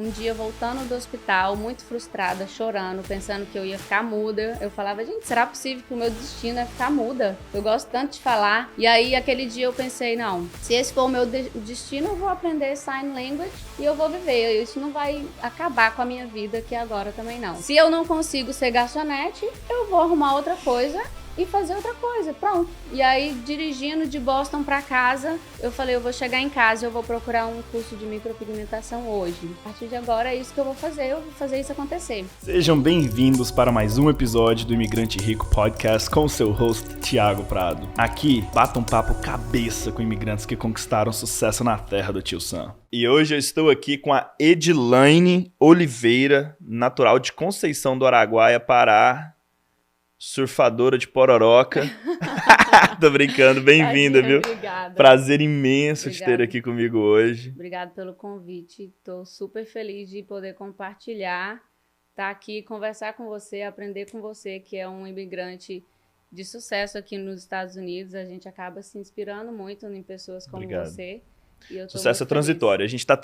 Um dia, voltando do hospital, muito frustrada, chorando, pensando que eu ia ficar muda, eu falava, gente, será possível que o meu destino é ficar muda? Eu gosto tanto de falar. E aí, aquele dia eu pensei, não, se esse for o meu destino, eu vou aprender Sign Language e eu vou viver. Isso não vai acabar com a minha vida aqui agora também, não. Se eu não consigo ser garçonete, eu vou arrumar outra coisa e fazer outra coisa, pronto. E aí, dirigindo de Boston pra casa, eu falei, eu vou chegar em casa e eu vou procurar um curso de micropigmentação hoje. A partir de agora é isso que eu vou fazer isso acontecer. Sejam bem-vindos para mais um episódio do Imigrante Rico Podcast com o seu host, Thiago Prado. Aqui, bata um papo cabeça com imigrantes que conquistaram sucesso na terra do tio Sam. E hoje eu estou aqui com a Edilaine Oliveira, natural de Conceição do Araguaia, Pará, surfadora de Pororoca. Tô brincando, bem-vinda, viu? Obrigada. Prazer imenso te ter aqui comigo hoje. Obrigada pelo convite. Tô super feliz de poder compartilhar, estar aqui, conversar com você, aprender com você, que é um imigrante de sucesso aqui nos Estados Unidos. A gente acaba se inspirando muito em pessoas como você. Sucesso é transitório. A gente tá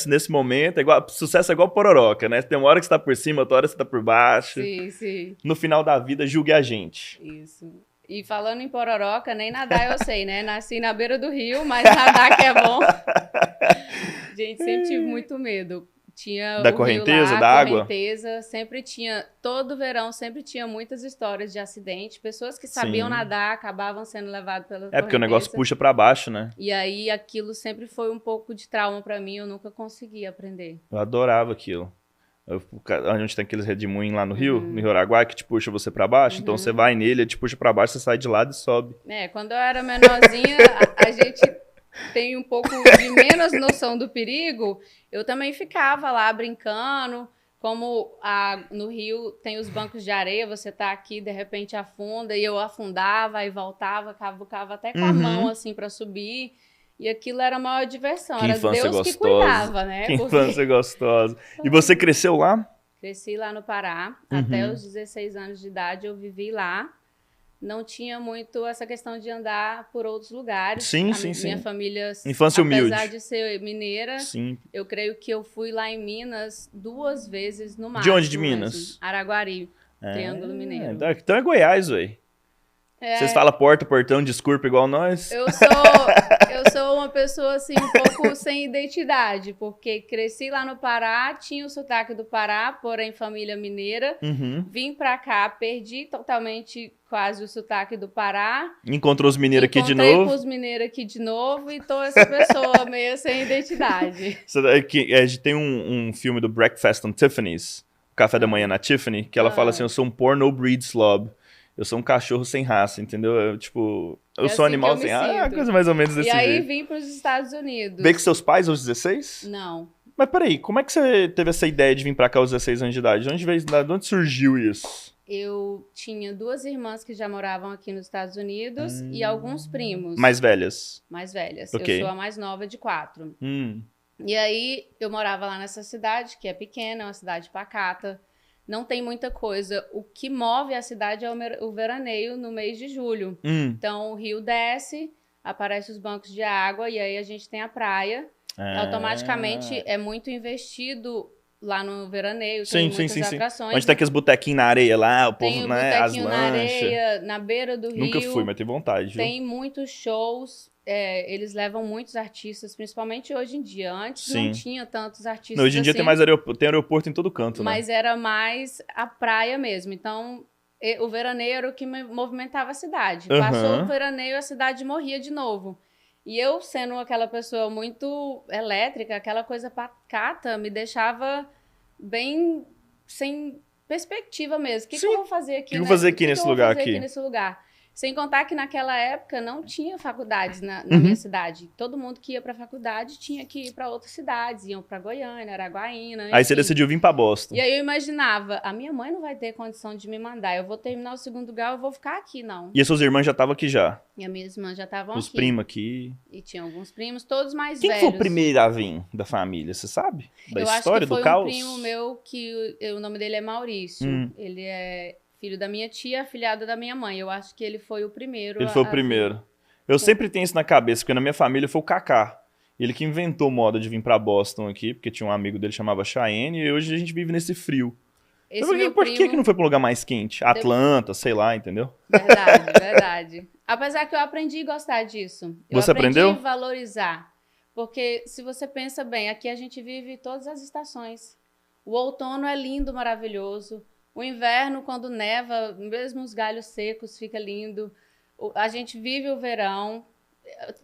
nesse momento, sucesso é igual pororoca, né? Tem uma hora que você tá por cima, outra hora que você tá por baixo. Sim, sim. No final da vida, julgue a gente. Isso. E falando em pororoca, nem nadar eu sei, né? Nasci na beira do rio, mas nadar que é bom. Gente, sempre tive muito medo. Tinha da o correnteza, rio lá, da água? Correnteza, sempre tinha, todo verão sempre tinha muitas histórias de acidente. Pessoas que sabiam nadar acabavam sendo levadas pela correnteza. Porque o negócio puxa pra baixo, né? E aí aquilo sempre foi um pouco de trauma pra mim, eu nunca consegui aprender. Eu adorava aquilo. Onde tem aqueles redemoinhos lá no Rio, no Rio Araguaia, que te puxa você pra baixo. Então você vai nele, ele te puxa pra baixo, você sai de lado e sobe. Quando eu era menorzinha, a gente tem um pouco de menos noção do perigo. Eu também ficava lá brincando. Como no Rio tem os bancos de areia, você tá aqui, de repente afunda, e eu afundava e voltava, cavucava até com a mão assim pra subir. E aquilo era a maior diversão, que era infância Deus gostosa. Que cuidava, né? Que infância gostosa. E você cresceu lá? Cresci lá no Pará, até os 16 anos de idade eu vivi lá. Não tinha muito essa questão de andar por outros lugares. Sim. Minha família, infância humilde. Apesar de ser mineira, sim. Eu creio que eu fui lá em Minas 2 vezes no máximo. De onde de Minas? Mesmo. Araguari, Triângulo Mineiro. Então é Goiás, velho. Vocês falam portão, desculpa, igual nós? Eu sou uma pessoa, assim, um pouco sem identidade, porque cresci lá no Pará, tinha o sotaque do Pará, porém família mineira. Vim pra cá, perdi totalmente quase o sotaque do Pará. Encontrou os mineiros aqui de novo? Encontrei com os mineiros aqui de novo e tô essa pessoa meio sem identidade. Tem um filme do Breakfast on Tiffany's, o Café da Manhã na Tiffany, que ela fala assim, eu sou um porno breed slob. Eu sou um cachorro sem raça, entendeu? Eu sou um animal sem raça, coisa mais ou menos desse jeito. E aí vim para os Estados Unidos. Veio com seus pais aos 16? Não. Mas peraí, como é que você teve essa ideia de vir pra cá aos 16 anos de idade? De onde surgiu isso? Eu tinha 2 irmãs que já moravam aqui nos Estados Unidos e alguns primos. Mais velhas? Mais velhas. Okay. Eu sou a mais nova de 4. E aí eu morava lá nessa cidade, que é pequena, é uma cidade pacata. Não tem muita coisa. O que move a cidade é o veraneio no mês de julho. Então, o rio desce, aparecem os bancos de água e aí a gente tem a praia. Automaticamente, é muito investido lá no veraneio. Tem muitas atrações. Onde tem aqueles botequinhos na areia lá, o povo, tem né, as botequinho lanchas. na areia, na beira do rio. Nunca fui, mas tenho vontade, viu? Tem muitos shows. Eles levam muitos artistas, principalmente hoje em dia. Antes não tinha tantos artistas. Não, hoje em dia assim, tem aeroporto em todo canto, mas né? era mais a praia mesmo. Então, o veraneio era o que movimentava a cidade. Passou o veraneio, a cidade morria de novo. E eu, sendo aquela pessoa muito elétrica, aquela coisa pacata, me deixava bem sem perspectiva mesmo. O que eu vou fazer aqui? O que eu vou fazer aqui nesse lugar aqui? Sem contar que naquela época não tinha faculdades na minha cidade. Todo mundo que ia pra faculdade tinha que ir pra outras cidades. Iam pra Goiânia, Araguaína. Aí você decidiu vir pra Boston. E aí eu imaginava, a minha mãe não vai ter condição de me mandar. Eu vou terminar o 2º grau, eu vou ficar aqui, não. E as suas irmãs já estavam aqui já? E as minhas irmãs já estavam aqui. Os primos aqui. E tinha alguns primos, todos mais Quem velhos. foi o primeiro a vir da família, você sabe? Da história, do caos? Eu acho que foi um primo meu, que o nome dele é Maurício. Ele é filho da minha tia, afilhado da minha mãe. Eu acho que ele foi o primeiro. Ele foi o primeiro. Eu sempre tenho isso na cabeça, porque na minha família foi o Kaká. Ele que inventou moda de vir pra Boston aqui, porque tinha um amigo dele que chamava Cheyenne, e hoje a gente vive nesse frio. Esse meu Por primo... que não foi pra um lugar mais quente? Atlanta, sei lá, entendeu? Verdade, verdade. Apesar que eu aprendi a gostar disso. Você aprendeu? Eu aprendi a valorizar. Porque se você pensa bem, aqui a gente vive todas as estações. O outono é lindo, maravilhoso. O inverno, quando neva, mesmo os galhos secos, fica lindo. A gente vive o verão.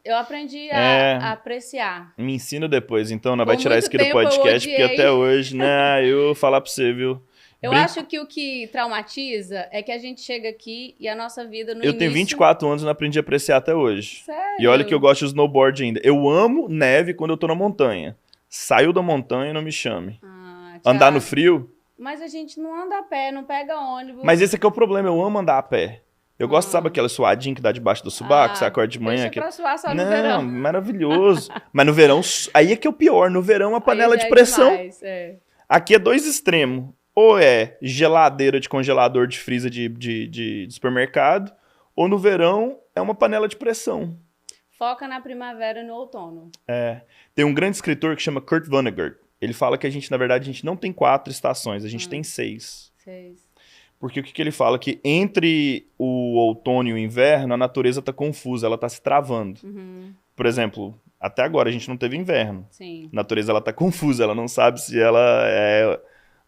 Eu aprendi a apreciar. Me ensina depois, então, não Por vai tirar isso muito aqui do tempo eu podcast, porque odiei. até hoje, né, eu vou falar pra você, viu? Eu acho que o que traumatiza é que a gente chega aqui e a nossa vida no Eu tenho 24 anos e não aprendi a apreciar até hoje. Sério? E olha que eu gosto de snowboard ainda. Eu amo neve quando eu tô na montanha. Saiu da montanha, não me chame. Andar no frio? Mas a gente não anda a pé, não pega ônibus. Mas esse aqui é o problema, eu amo andar a pé. Eu gosto, sabe aquela suadinha que dá debaixo do sobaco, você acorda de manhã? Deixa pra suar só no verão. Não, maravilhoso. Mas no verão, aí é que é o pior. No verão, a panela Aí de já pressão. É demais, é. Aqui é dois extremos. Ou é geladeira de congelador de freezer de supermercado, ou no verão é uma panela de pressão. Foca na primavera e no outono. Tem um grande escritor que chama Kurt Vonnegut. Ele fala que na verdade, a gente não tem 4 estações, a gente tem 6. 6. Porque o que ele fala? Que entre o outono e o inverno, a natureza está confusa, ela está se travando. Por exemplo, até agora a gente não teve inverno. Sim. A natureza ela está confusa, ela não sabe se ela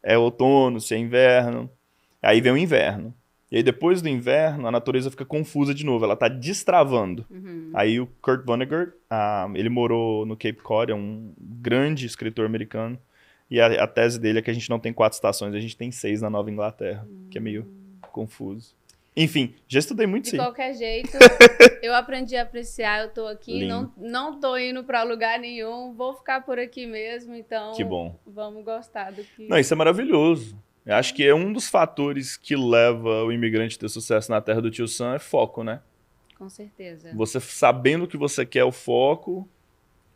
é outono, se é inverno. Aí vem o inverno. E aí depois do inverno, a natureza fica confusa de novo, ela está destravando. Aí o Kurt Vonnegut, ele morou no Cape Cod, é um grande escritor americano. E a tese dele é que a gente não tem 4 estações, a gente tem 6 na Nova Inglaterra, que é meio confuso. Enfim, já estudei muito sim. De qualquer jeito, eu aprendi a apreciar, eu tô aqui, não tô indo pra lugar nenhum, vou ficar por aqui mesmo, então que bom. Vamos gostar do que... Não, isso é maravilhoso. Eu acho que é um dos fatores que leva o imigrante a ter sucesso na terra do Tio Sam é foco, né? Com certeza. Você sabendo o que você quer, o foco...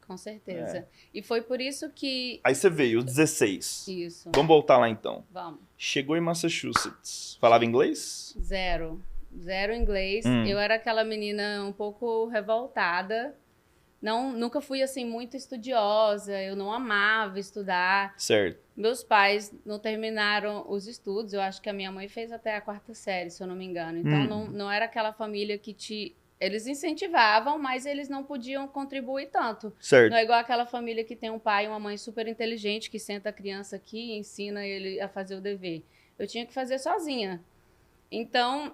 Com certeza. E foi por isso que... Aí você veio, os 16. Isso. Vamos voltar lá então. Vamos. Chegou em Massachusetts. Falava inglês? Zero inglês. Eu era aquela menina um pouco revoltada. Nunca fui assim muito estudiosa. Eu não amava estudar. Certo. Meus pais não terminaram os estudos. Eu acho que a minha mãe fez até a 4ª série, se eu não me engano. Então não era aquela família que eles incentivavam, mas eles não podiam contribuir tanto. Certo. Não é igual aquela família que tem um pai e uma mãe super inteligente que senta a criança aqui e ensina ele a fazer o dever. Eu tinha que fazer sozinha. Então,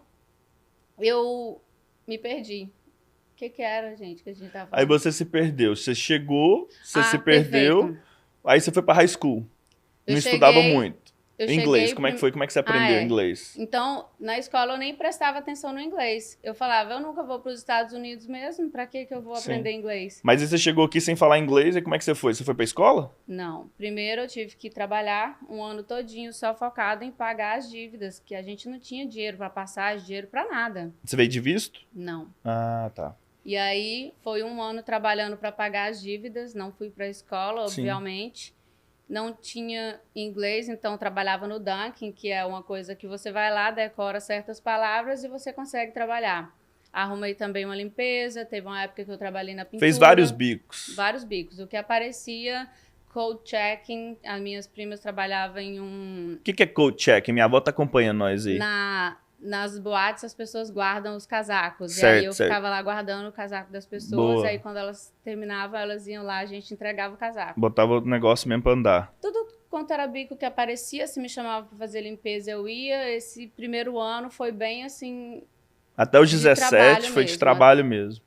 eu me perdi. O que era, gente, que a gente tava falando? Aí você se perdeu. Você chegou, você se perdeu, perfeito. Aí você foi pra high school. Não estudava muito. Eu Inglês, como é que foi? Como é que você aprendeu inglês? Então, na escola eu nem prestava atenção no inglês. Eu falava, eu nunca vou para os Estados Unidos mesmo, pra que eu vou aprender inglês? Mas aí você chegou aqui sem falar inglês, e como é que você foi? Você foi pra escola? Não. Primeiro eu tive que trabalhar um ano todinho só focado em pagar as dívidas, que a gente não tinha dinheiro pra passagem, dinheiro pra nada. Você veio de visto? Não. Ah, tá. E aí foi um ano trabalhando pra pagar as dívidas, não fui pra escola, obviamente. Não tinha inglês, então trabalhava no Dunkin', que é uma coisa que você vai lá, decora certas palavras e você consegue trabalhar. Arrumei também uma limpeza, teve uma época que eu trabalhei na pintura. Fez vários bicos. Vários bicos. O que aparecia, code checking, as minhas primas trabalhavam em um... O que é code checking? Minha avó tá acompanhando nós aí. Nas boates, as pessoas guardam os casacos. Certo, e aí eu ficava lá guardando o casaco das pessoas. Boa. Aí quando elas terminavam, elas iam lá, a gente entregava o casaco. Botava o negócio mesmo pra andar. Tudo quanto era bico que aparecia, se me chamava pra fazer limpeza, eu ia. Esse primeiro ano foi bem assim... Até os 17 foi de trabalho mesmo.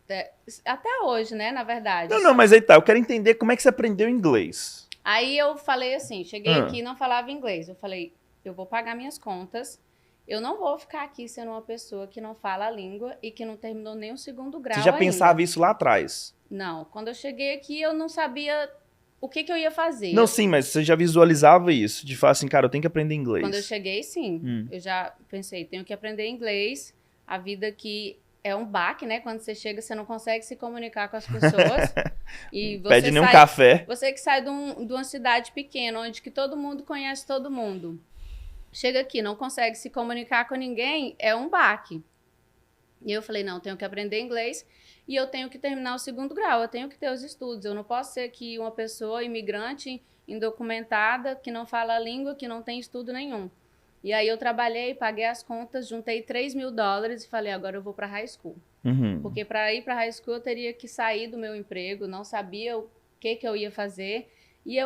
Até hoje, né, na verdade. Não, mas aí tá. Eu quero entender como é que você aprendeu inglês. Aí eu falei assim, cheguei aqui e não falava inglês. Eu falei, eu vou pagar minhas contas. Eu não vou ficar aqui sendo uma pessoa que não fala a língua e que não terminou nem o 2º grau. Você já ainda. pensava isso lá atrás? Não. Quando eu cheguei aqui, eu não sabia o que eu ia fazer. Não, sim, mas você já visualizava isso? De falar assim, cara, eu tenho que aprender inglês. Quando eu cheguei, sim. Eu já pensei, tenho que aprender inglês. A vida aqui é um baque, né? Quando você chega, você não consegue se comunicar com as pessoas. E você pede nem um café. Você que sai de uma cidade pequena, onde que todo mundo conhece todo mundo. Chega aqui, não consegue se comunicar com ninguém, é um baque. E eu falei, não, eu tenho que aprender inglês e eu tenho que terminar o 2º grau, eu tenho que ter os estudos. Eu não posso ser aqui uma pessoa imigrante, indocumentada, que não fala a língua, que não tem estudo nenhum. E aí eu trabalhei, paguei as contas, juntei $3.000 e falei, agora eu vou para high school. Porque para ir para high school eu teria que sair do meu emprego, não sabia o que eu ia fazer. E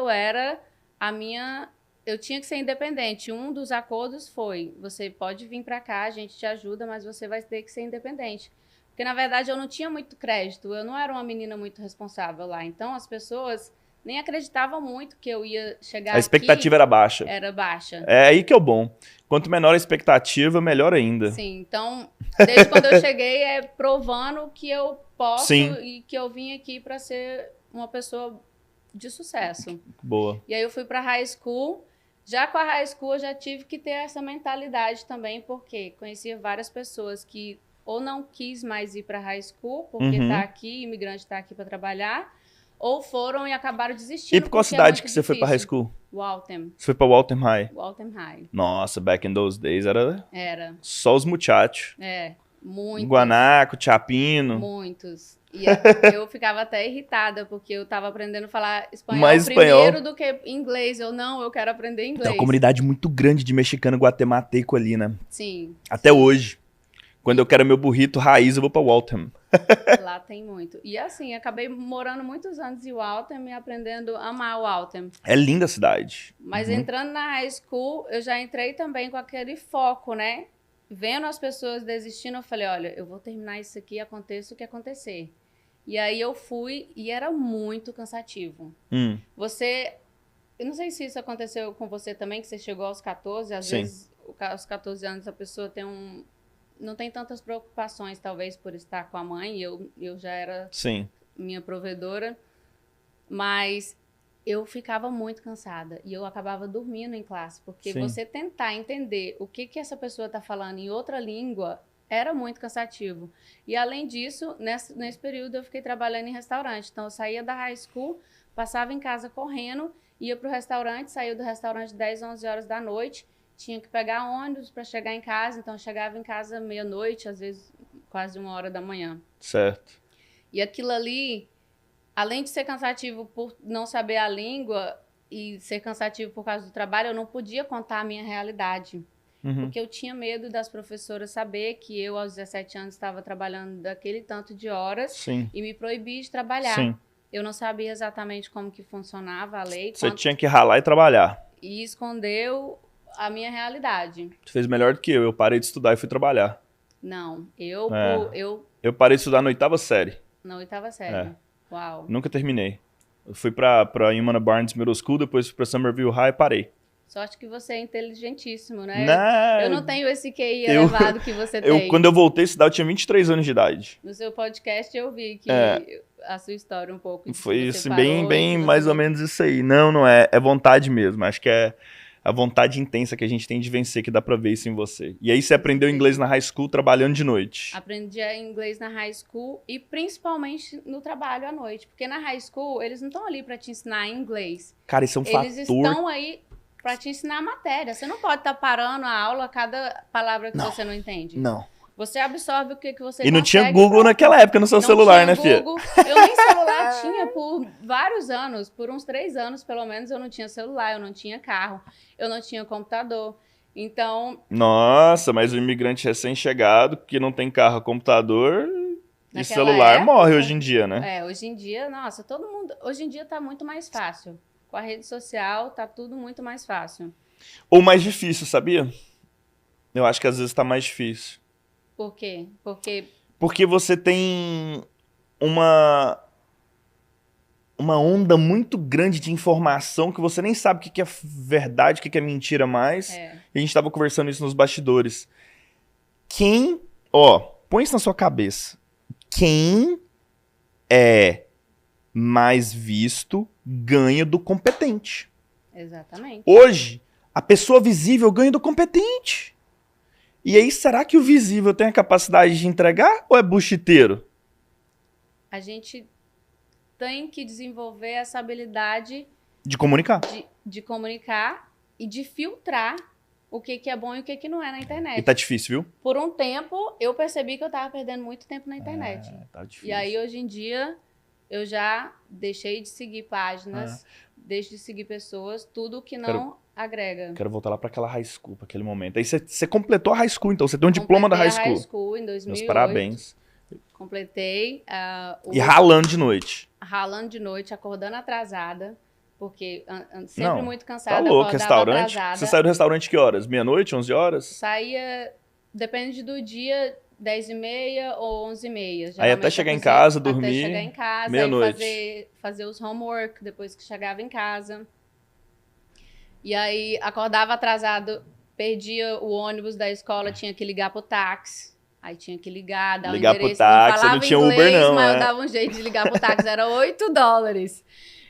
eu tinha que ser independente. Um dos acordos foi, você pode vir para cá, a gente te ajuda, mas você vai ter que ser independente. Porque, na verdade, eu não tinha muito crédito, eu não era uma menina muito responsável lá. Então, as pessoas nem acreditavam muito que eu ia chegar aqui. A expectativa era baixa. Era baixa. É aí que é o bom. Quanto menor a expectativa, melhor ainda. Sim, então, desde quando eu cheguei, é provando que eu posso Sim. e que eu vim aqui para ser uma pessoa de sucesso. Boa. E aí eu fui para high school. Já com a high school, eu já tive que ter essa mentalidade também, porque conhecia várias pessoas que ou não quis mais ir para high school, porque tá aqui, imigrante tá aqui para trabalhar, ou foram e acabaram desistindo. E por qual cidade que você foi para high school? Waltham. Você foi para Waltham High? Waltham High. Nossa, back in those days era só os muchachos. Muitos. Guanaco, Chapino. Muitos. E eu ficava até irritada, porque eu tava aprendendo a falar espanhol Mais primeiro do que inglês. Eu quero aprender inglês. Tem uma comunidade muito grande de mexicano guatemalteco ali, né? Sim. Até hoje. Quando eu quero meu burrito raiz, eu vou pra Waltham. Lá tem muito. E assim, acabei morando muitos anos em Waltham e aprendendo a amar Waltham. É linda a cidade. Mas entrando na high school, eu já entrei também com aquele foco, né? Vendo as pessoas desistindo, eu falei, olha, eu vou terminar isso aqui, aconteça o que acontecer. E aí eu fui e era muito cansativo. Eu não sei se isso aconteceu com você também, que você chegou aos 14, às vezes aos 14 anos a pessoa não tem tantas preocupações, talvez, por estar com a mãe, eu já era minha provedora, mas eu ficava muito cansada e eu acabava dormindo em classe, porque você tentar entender o que essa pessoa está falando em outra língua era muito cansativo. E, além disso, nesse período eu fiquei trabalhando em restaurante, então eu saía da high school, passava em casa correndo, ia para o restaurante, saía do restaurante 10, 11 horas da noite, tinha que pegar ônibus para chegar em casa, então eu chegava em casa meia-noite, às vezes quase 1h da manhã. Certo. E aquilo ali, além de ser cansativo por não saber a língua e ser cansativo por causa do trabalho, eu não podia contar a minha realidade. Porque eu tinha medo das professoras saber que eu, aos 17 anos, estava trabalhando daquele tanto de horas e me proibir de trabalhar. Eu não sabia exatamente como que funcionava a lei. Você tinha que ralar e trabalhar. E escondeu a minha realidade. Você fez melhor do que eu. Eu parei de estudar e fui trabalhar. Não, eu parei de estudar na 8ª série. Na 8ª série. Uau. Nunca terminei. Eu fui pra Humana Barnes Middle School, depois fui pra Somerville High e parei. Sorte que você é inteligentíssimo, né? Não, eu não tenho esse QI elevado que você tem. Quando eu voltei a estudar, eu tinha 23 anos de idade. No seu podcast eu vi que a sua história um pouco. Foi assim, bem mais ou menos isso aí. Não é. É vontade mesmo. Acho que é a vontade intensa que a gente tem de vencer, que dá pra ver isso em você. E aí você aprendeu inglês na high school trabalhando de noite. Aprendi inglês na high school e principalmente no trabalho à noite. Porque na high school, eles não estão ali pra te ensinar inglês. Cara, isso é um fator... Eles estão aí pra te ensinar a matéria. Você não pode estar parando a aula a cada palavra que você não entende. Não. Você absorve o que você E não tinha Google naquela época no seu celular, né, filha? Eu nem celular tinha por vários anos. Por uns 3 anos, pelo menos, eu não tinha celular, eu não tinha carro, eu não tinha computador. Então... Nossa, mas o imigrante recém-chegado, que não tem carro, computador e celular, época, morre hoje em dia, né? Hoje em dia, nossa, todo mundo... Hoje em dia tá muito mais fácil. Com a rede social, tá tudo muito mais fácil. Ou mais difícil, sabia? Eu acho que às vezes tá mais difícil. Por quê? Porque você tem uma onda muito grande de informação que você nem sabe o que é verdade, o que é mentira mais. E a gente tava conversando isso nos bastidores. Põe isso na sua cabeça. Quem é mais visto ganha do competente. Exatamente. Hoje, a pessoa visível ganha do competente. E aí, será que o visível tem a capacidade de entregar ou é buchiteiro? A gente tem que desenvolver essa habilidade de comunicar. De comunicar e de filtrar o que é bom e o que não é na internet. E tá difícil, viu? Por um tempo, eu percebi que eu tava perdendo muito tempo na internet. Tá difícil. E aí, hoje em dia, eu já deixei de seguir páginas, deixo de seguir pessoas, tudo que não agrega. Quero voltar lá pra aquela high school, pra aquele momento. Aí você completou a high school, então você tem um diploma da high school. Completei a high school em 2008. Meus parabéns. Completei. E ralando de noite. Ralando de noite, acordando atrasada, porque sempre muito Tá cansada, louco, acordava restaurante. atrasada. Você saiu do restaurante que horas? Meia-noite, 11 horas? Saía, depende do dia, 10h30 ou 11h30. Aí até chegar em casa, dormir, até chegar em casa, meia-noite. aí fazer os homework depois que chegava em casa. E aí acordava atrasado, perdia o ônibus da escola, tinha que ligar pro táxi. Aí tinha que ligar, dar o endereço. Pro táxi, não tinha inglês, Uber não, mas né? eu dava um jeito de ligar pro táxi, era $8.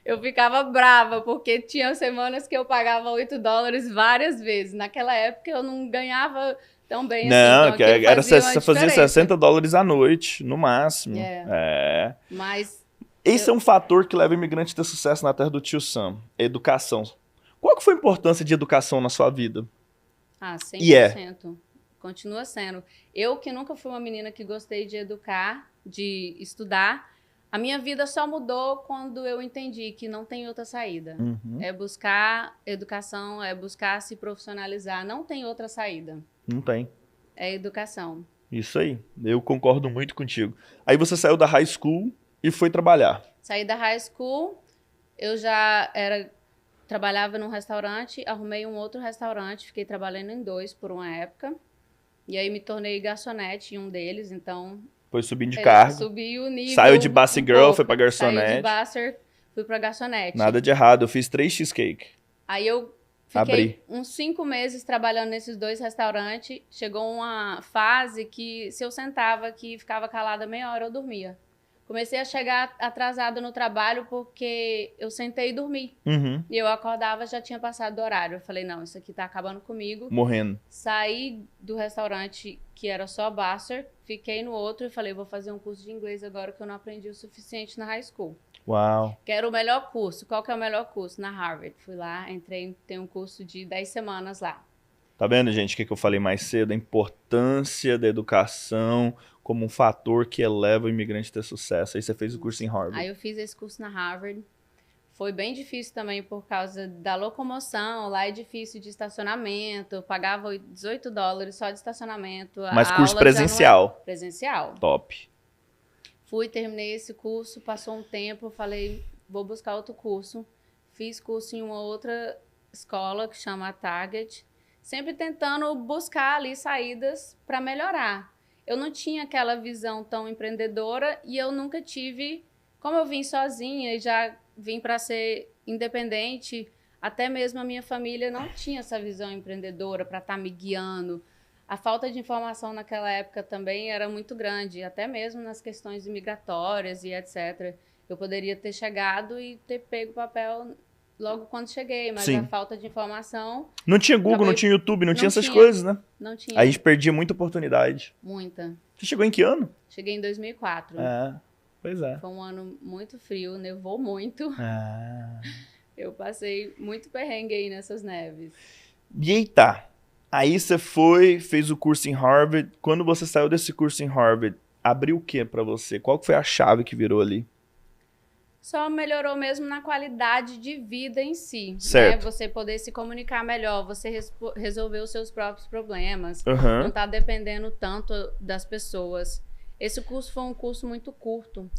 Eu ficava brava, porque tinha semanas que eu pagava $8 várias vezes. Naquela época eu não ganhava tão bem não, assim. Então você fazia $60 à noite, no máximo. Mas esse é um fator que leva o imigrante a ter sucesso na terra do tio Sam, educação. Qual que foi a importância de educação na sua vida? 100%. Continua sendo. Eu que nunca fui uma menina que gostei de educar, de estudar, a minha vida só mudou quando eu entendi que não tem outra saída. É buscar educação, é buscar se profissionalizar. Não tem outra saída. Não tem. É educação. Isso aí. Eu concordo muito contigo. Aí você saiu da high school e foi trabalhar. Saí da high school, eu trabalhava num restaurante, arrumei um outro restaurante, fiquei trabalhando em 2 por uma época. E aí me tornei garçonete em um deles, então... Foi subindo de cargo. Subi o nível. Saiu de Bassi Girl, foi pra garçonete. Saí de Basser, fui pra garçonete. Nada de errado, eu fiz 3 cheesecake. Aí eu fiquei uns 5 meses trabalhando nesses 2 restaurantes. Chegou uma fase que se eu sentava aqui e ficava calada meia hora, eu dormia. Comecei a chegar atrasada no trabalho porque eu sentei e dormi. E eu acordava, já tinha passado do horário. Eu falei, não, isso aqui tá acabando comigo. Morrendo. Saí do restaurante que era só Basser, fiquei no outro e falei, vou fazer um curso de inglês agora que eu não aprendi o suficiente na high school. Uau. Quero o melhor curso. Qual que é o melhor curso? Na Harvard. Fui lá, entrei, tem um curso de 10 semanas lá. Tá vendo, gente, o que eu falei mais cedo? A importância da educação como um fator que eleva o imigrante a ter sucesso. Aí você fez o curso em Harvard. Aí eu fiz esse curso na Harvard. Foi bem difícil também por causa da locomoção. Lá é difícil de estacionamento. Eu pagava $18 só de estacionamento. Mas curso presencial. Presencial. Top. Fui, terminei esse curso, passou um tempo, falei, vou buscar outro curso. Fiz curso em uma outra escola que chama Target. Sempre tentando buscar ali saídas para melhorar. Eu não tinha aquela visão tão empreendedora e eu nunca tive, como eu vim sozinha e já vim para ser independente, até mesmo a minha família não tinha essa visão empreendedora para estar me guiando. A falta de informação naquela época também era muito grande, até mesmo nas questões imigratórias e etc. Eu poderia ter chegado e ter pego o papel logo quando cheguei, mas a falta de informação... Não tinha Google, não tinha YouTube, não tinha essas coisas, né? Não tinha. Aí a gente perdia muita oportunidade. Muita. Você chegou em que ano? Cheguei em 2004. Pois é. Foi um ano muito frio, nevou muito. Eu passei muito perrengue aí nessas neves. E aí tá. Aí você foi, fez o curso em Harvard. Quando você saiu desse curso em Harvard, abriu o que pra você? Qual que foi a chave que virou ali? Só melhorou mesmo na qualidade de vida em si. Certo. Né? Você poder se comunicar melhor, você resolver os seus próprios problemas. Uhum. Não tá dependendo tanto das pessoas. Esse curso foi um curso muito curto.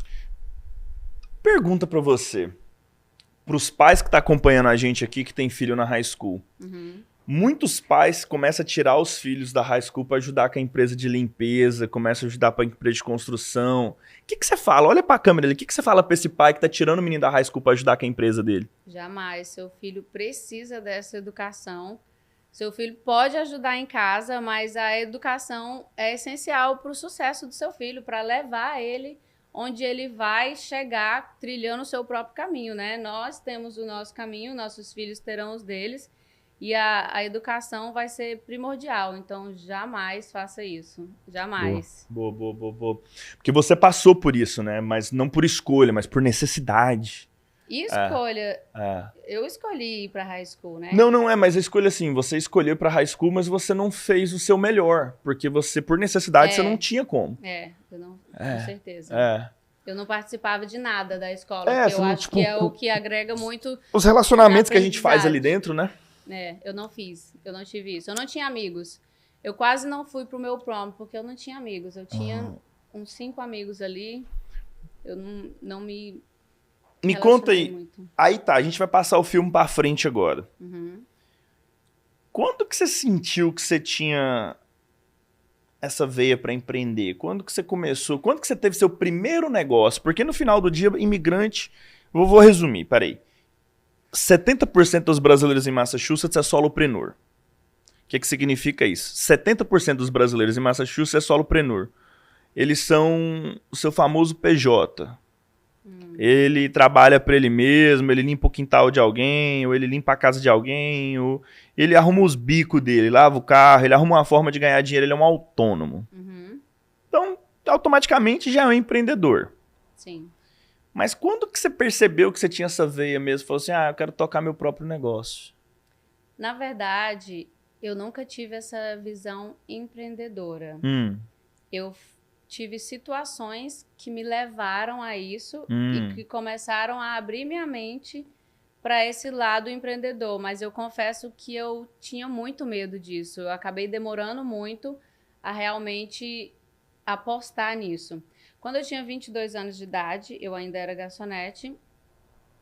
Pergunta pra você. Pros pais que tá acompanhando a gente aqui, que tem filho na high school. Muitos pais começam a tirar os filhos da high school para ajudar com a empresa de limpeza, começam a ajudar para a empresa de construção. O que você fala? Olha para a câmera ali. O que você fala para esse pai que tá tirando o menino da high school para ajudar com a empresa dele? Jamais. Seu filho precisa dessa educação. Seu filho pode ajudar em casa, mas a educação é essencial para o sucesso do seu filho, para levar ele onde ele vai chegar trilhando o seu próprio caminho, né? Nós temos o nosso caminho, nossos filhos terão os deles. E a educação vai ser primordial, então jamais faça isso, jamais. Boa. Porque você passou por isso, né? Mas não por escolha, mas por necessidade. E escolha, É. eu escolhi ir pra high school, né? Não, mas a escolha assim, você escolheu pra high school, mas você não fez o seu melhor, porque você, por necessidade, você não tinha como. Eu não, com certeza. É. Eu não participava de nada da escola, que eu você não, acho tipo, que é o que agrega muito os na relacionamentos que a gente faz ali aprendizagem. dentro, né? Eu não tive isso. Eu não tinha amigos. Eu quase não fui pro meu prom, porque eu não tinha amigos. Eu tinha uns 5 amigos ali. Eu não me Me conta relacionei aí. muito. Aí tá, a gente vai passar o filme pra frente agora. Uhum. Quando que você sentiu que você tinha essa veia pra empreender? Quando que você começou? Quando que você teve seu primeiro negócio? Porque no final do dia, imigrante... Vou resumir, peraí. 70% dos brasileiros em Massachusetts é solopreneur. O que significa isso? 70% dos brasileiros em Massachusetts é solopreneur. Eles são o seu famoso PJ. Ele trabalha para ele mesmo, ele limpa o quintal de alguém, ou ele limpa a casa de alguém, ou ele arruma os bicos dele, lava o carro, ele arruma uma forma de ganhar dinheiro, ele é um autônomo. Uhum. Então, automaticamente já é um empreendedor. Sim. Mas quando que você percebeu que você tinha essa veia mesmo? Falou assim, eu quero tocar meu próprio negócio. Na verdade, eu nunca tive essa visão empreendedora. Eu tive situações que me levaram a isso e que começaram a abrir minha mente para esse lado empreendedor. Mas eu confesso que eu tinha muito medo disso. Eu acabei demorando muito a realmente apostar nisso. Quando eu tinha 22 anos de idade, eu ainda era garçonete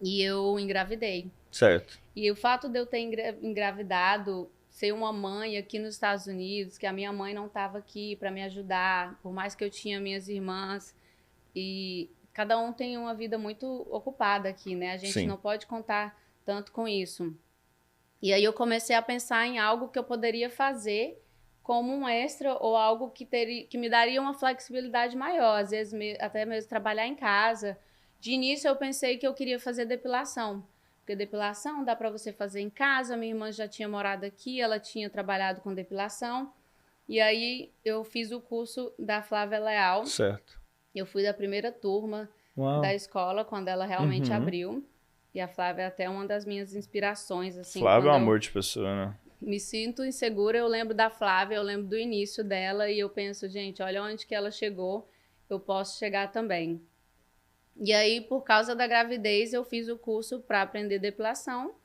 e eu engravidei. Certo. E o fato de eu ter engravidado, ser uma mãe aqui nos Estados Unidos, que a minha mãe não estava aqui para me ajudar, por mais que eu tinha minhas irmãs, e cada um tem uma vida muito ocupada aqui, né? A gente não pode contar tanto com isso. E aí eu comecei a pensar em algo que eu poderia fazer como um extra ou algo que me daria uma flexibilidade maior, às vezes até mesmo trabalhar em casa. De início eu pensei que eu queria fazer depilação, porque depilação dá para você fazer em casa. Minha irmã já tinha morado aqui, ela tinha trabalhado com depilação. E aí eu fiz o curso da Flávia Leal. Certo. Eu fui da primeira turma da escola, quando ela realmente abriu. E a Flávia é até uma das minhas inspirações. Assim, Flávia é um amor de pessoa, né? Me sinto insegura, eu lembro da Flávia, eu lembro do início dela e eu penso, gente, olha onde que ela chegou, eu posso chegar também. E aí, por causa da gravidez, eu fiz o curso para aprender depilação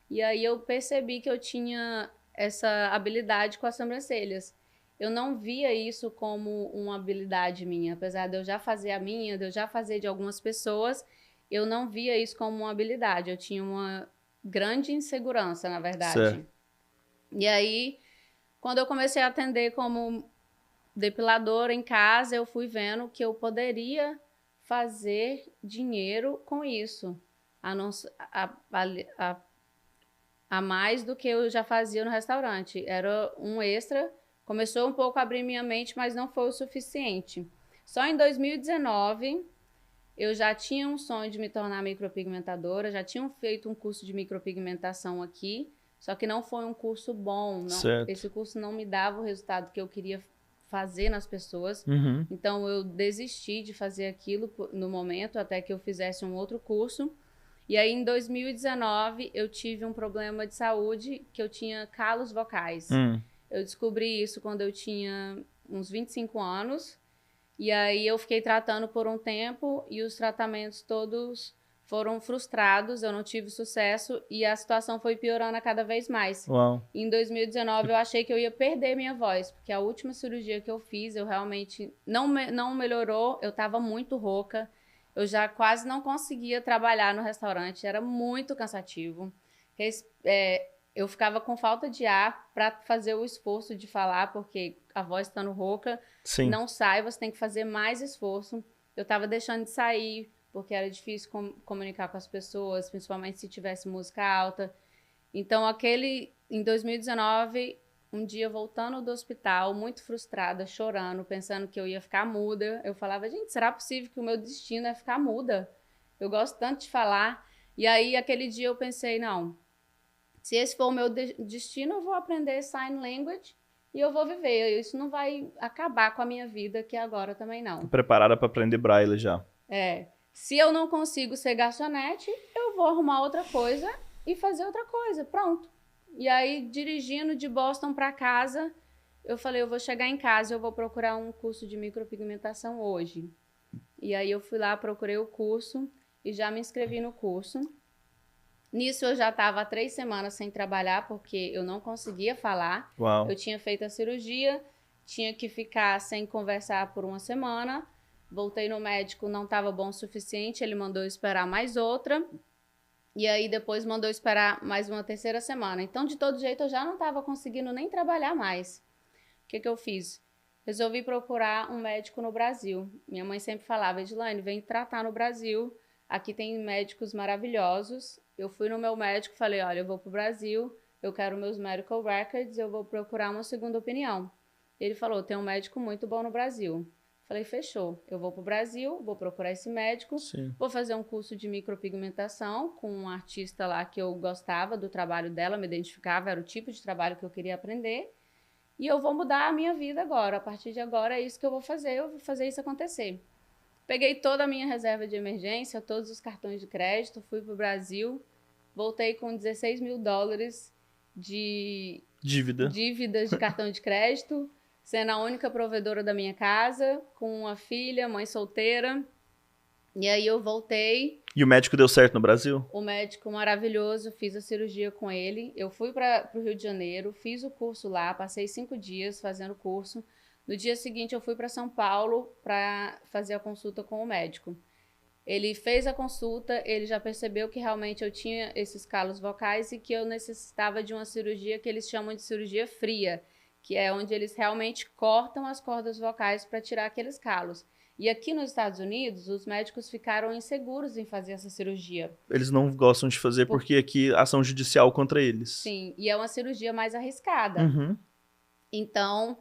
e aí eu percebi que eu tinha essa habilidade com as sobrancelhas. Eu não via isso como uma habilidade minha, apesar de eu já fazer a minha, de eu já fazer de algumas pessoas, eu não via isso como uma habilidade, eu tinha uma grande insegurança, na verdade. Certo. E aí, quando eu comecei a atender como depiladora em casa, eu fui vendo que eu poderia fazer dinheiro com isso, a mais do que eu já fazia no restaurante. Era um extra, começou um pouco a abrir minha mente, mas não foi o suficiente. Só em 2019, eu já tinha um sonho de me tornar micropigmentadora, já tinha feito um curso de micropigmentação aqui, só que não foi um curso bom. Esse curso não me dava o resultado que eu queria fazer nas pessoas. Então, eu desisti de fazer aquilo no momento, até que eu fizesse um outro curso. E aí, em 2019, eu tive um problema de saúde, que eu tinha calos vocais. Eu descobri isso quando eu tinha uns 25 anos. E aí, eu fiquei tratando por um tempo e os tratamentos todos foram frustrados, eu não tive sucesso e a situação foi piorando a cada vez mais. Uau. Em 2019 eu achei que eu ia perder minha voz, porque a última cirurgia que eu fiz, eu realmente não melhorou, eu estava muito rouca, eu já quase não conseguia trabalhar no restaurante, era muito cansativo. Eu ficava com falta de ar para fazer o esforço de falar, porque a voz estando rouca, não sai, você tem que fazer mais esforço. Eu estava deixando de sair, porque era difícil comunicar com as pessoas, principalmente se tivesse música alta. Então, em 2019, um dia voltando do hospital, muito frustrada, chorando, pensando que eu ia ficar muda, eu falava, gente, será possível que o meu destino é ficar muda? Eu gosto tanto de falar. E aí, aquele dia eu pensei, não, se esse for o meu destino, eu vou aprender Sign Language e eu vou viver. Isso não vai acabar com a minha vida, que agora também não. Tô preparada para aprender Braille já. Se eu não consigo ser garçonete, eu vou arrumar outra coisa e fazer outra coisa, pronto. E aí, dirigindo de Boston para casa, eu falei, eu vou chegar em casa, eu vou procurar um curso de micropigmentação hoje. E aí eu fui lá, procurei o curso e já me inscrevi no curso. Nisso eu já estava há 3 semanas sem trabalhar, porque eu não conseguia falar. Uau. Eu tinha feito a cirurgia, tinha que ficar sem conversar por 1 semana. Voltei no médico, não estava bom o suficiente, ele mandou eu esperar mais outra. E aí depois mandou esperar mais uma 3ª semana. Então, de todo jeito, eu já não estava conseguindo nem trabalhar mais. O que eu fiz? Resolvi procurar um médico no Brasil. Minha mãe sempre falava, Edilane, vem tratar no Brasil. Aqui tem médicos maravilhosos. Eu fui no meu médico e falei, olha, eu vou pro Brasil, eu quero meus medical records, eu vou procurar uma segunda opinião. Ele falou, tem um médico muito bom no Brasil. Falei, fechou. Eu vou pro Brasil, vou procurar esse médico, Sim. Vou fazer um curso de micropigmentação com um artista lá que eu gostava do trabalho dela, me identificava, era o tipo de trabalho que eu queria aprender. E eu vou mudar a minha vida agora. A partir de agora é isso que eu vou fazer isso acontecer. Peguei toda a minha reserva de emergência, todos os cartões de crédito, fui pro Brasil, voltei com $16 mil de dívidas de cartão de crédito, sendo a única provedora da minha casa, com uma filha, mãe solteira. E aí eu voltei. E o médico deu certo no Brasil? O médico maravilhoso, fiz a cirurgia com ele. Eu fui para o Rio de Janeiro, fiz o curso lá, passei 5 dias fazendo o curso. No dia seguinte eu fui para São Paulo para fazer a consulta com o médico. Ele fez a consulta, ele já percebeu que realmente eu tinha esses calos vocais e que eu necessitava de uma cirurgia que eles chamam de cirurgia fria, que é onde eles realmente cortam as cordas vocais para tirar aqueles calos. E aqui nos Estados Unidos, os médicos ficaram inseguros em fazer essa cirurgia. Eles não gostam de fazer porque aqui ação judicial contra eles. Sim, e é uma cirurgia mais arriscada. Uhum. Então,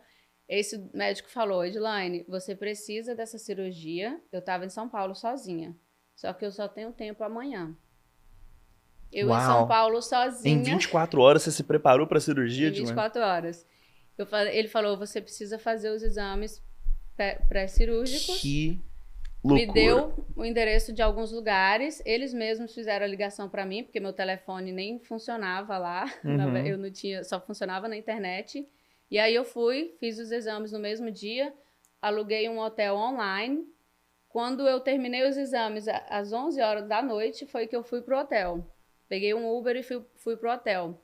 esse médico falou, Edilane, você precisa dessa cirurgia. Eu estava em São Paulo sozinha, só que eu só tenho tempo amanhã. Eu Uau. em São Paulo sozinha. Em 24 horas você se preparou para a cirurgia, Edilane? Em 24 horas. Ele falou, você precisa fazer os exames pré-cirúrgicos. Que loucura. Me deu o endereço de alguns lugares. Eles mesmos fizeram a ligação para mim, porque meu telefone nem funcionava lá. Uhum. Eu não tinha, só funcionava na internet. E aí eu fui, fiz os exames no mesmo dia, aluguei um hotel online. Quando eu terminei os exames às 11 horas da noite, foi que eu fui pro hotel. Peguei um Uber e fui pro hotel.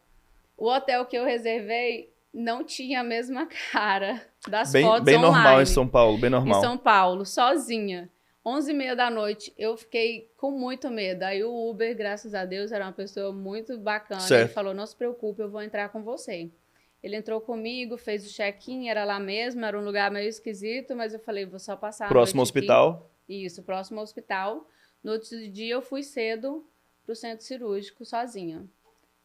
O hotel que eu reservei não tinha a mesma cara das fotos bem online. Normal em São Paulo, bem normal. Em São Paulo, sozinha. 11h30 da noite, eu fiquei com muito medo. Aí o Uber, graças a Deus, era uma pessoa muito bacana. Certo. Ele falou, não se preocupe, eu vou entrar com você. Ele entrou comigo, fez o check-in, era lá mesmo, era um lugar meio esquisito, mas eu falei, vou só passar a Próximo ao noite aqui. hospital? Isso, próximo ao hospital. No outro dia eu fui cedo pro centro cirúrgico sozinha.